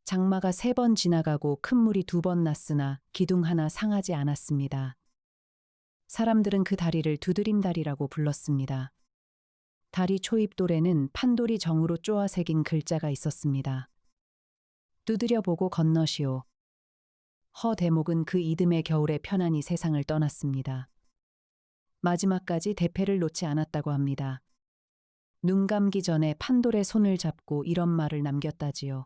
장마가 3번 지나가고 큰 물이 2번 났으나 기둥 하나 상하지 않았습니다. 사람들은 그 다리를 두드림다리라고 불렀습니다. 다리 초입돌에는 판돌이 정으로 쪼아 새긴 글자가 있었습니다. 두드려보고 건너시오. 허 대목은 그 이듬해 겨울에 편안히 세상을 떠났습니다. 마지막까지 대패를 놓지 않았다고 합니다. 눈 감기 전에 판돌의 손을 잡고 이런 말을 남겼다지요.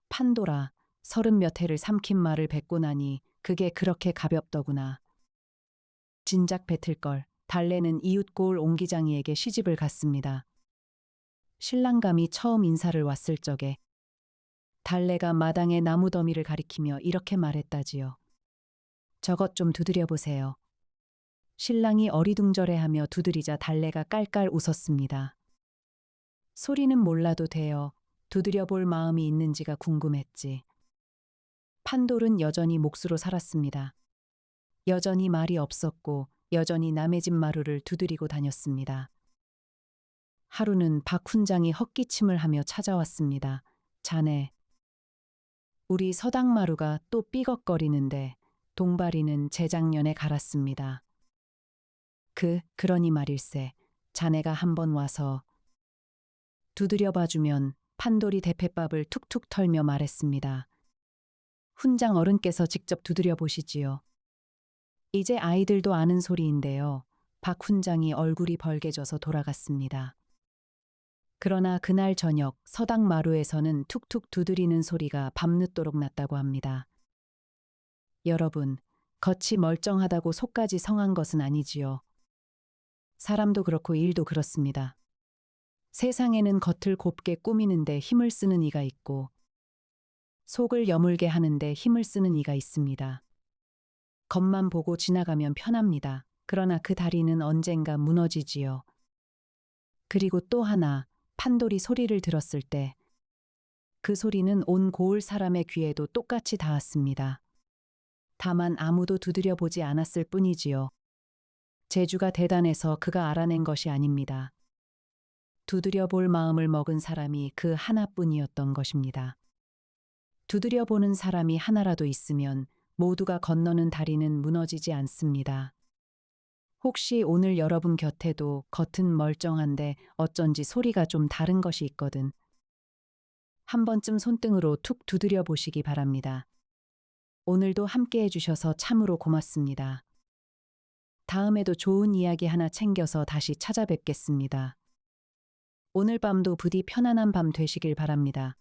판돌아, 30몇 해를 삼킨 말을 뱉고 나니 그게 그렇게 가볍더구나. 진작 뱉을걸. 달래는 이웃 고을 옹기장이에게 시집을 갔습니다. 신랑감이 처음 인사를 왔을 적에 달래가 마당에 나무 더미를 가리키며 이렇게 말했다지요. 저것 좀 두드려 보세요. 신랑이 어리둥절해하며 두드리자 달래가 깔깔 웃었습니다. 소리는 몰라도 돼요. 두드려 볼 마음이 있는지가 궁금했지. 판돌은 여전히 몫으로 살았습니다. 여전히 말이 없었고 여전히 남의 집 마루를 두드리고 다녔습니다. 하루는 박 훈장이 헛기침을 하며 찾아왔습니다. 자네, 우리 서당 마루가 또 삐걱거리는데 동바리는 재작년에 갈았습니다. 그러니 말일세. 자네가 한번 와서 두드려 봐주면 판돌이 대패밥을 툭툭 털며 말했습니다. 훈장 어른께서 직접 두드려 보시지요. 이제 아이들도 아는 소리인데요. 박 훈장이 얼굴이 벌개져서 돌아갔습니다. 그러나 그날 저녁 서당 마루에서는 툭툭 두드리는 소리가 밤늦도록 났다고 합니다. 여러분, 겉이 멀쩡하다고 속까지 성한 것은 아니지요. 사람도 그렇고 일도 그렇습니다. 세상에는 겉을 곱게 꾸미는데 힘을 쓰는 이가 있고 속을 여물게 하는데 힘을 쓰는 이가 있습니다. 겉만 보고 지나가면 편합니다. 그러나 그 다리는 언젠가 무너지지요. 그리고 또 하나, 판돌이 소리를 들었을 때 그 소리는 온 고을 사람의 귀에도 똑같이 닿았습니다. 다만 아무도 두드려 보지 않았을 뿐이지요. 재주가 대단해서 그가 알아낸 것이 아닙니다. 두드려 볼 마음을 먹은 사람이 그 하나뿐이었던 것입니다. 두드려 보는 사람이 하나라도 있으면 모두가 건너는 다리는 무너지지 않습니다. 혹시 오늘 여러분 곁에도 겉은 멀쩡한데 어쩐지 소리가 좀 다른 것이 있거든. 한 번쯤 손등으로 툭 두드려 보시기 바랍니다. 오늘도 함께 해주셔서 참으로 고맙습니다. 다음에도 좋은 이야기 하나 챙겨서 다시 찾아뵙겠습니다. 오늘 밤도 부디 편안한 밤 되시길 바랍니다.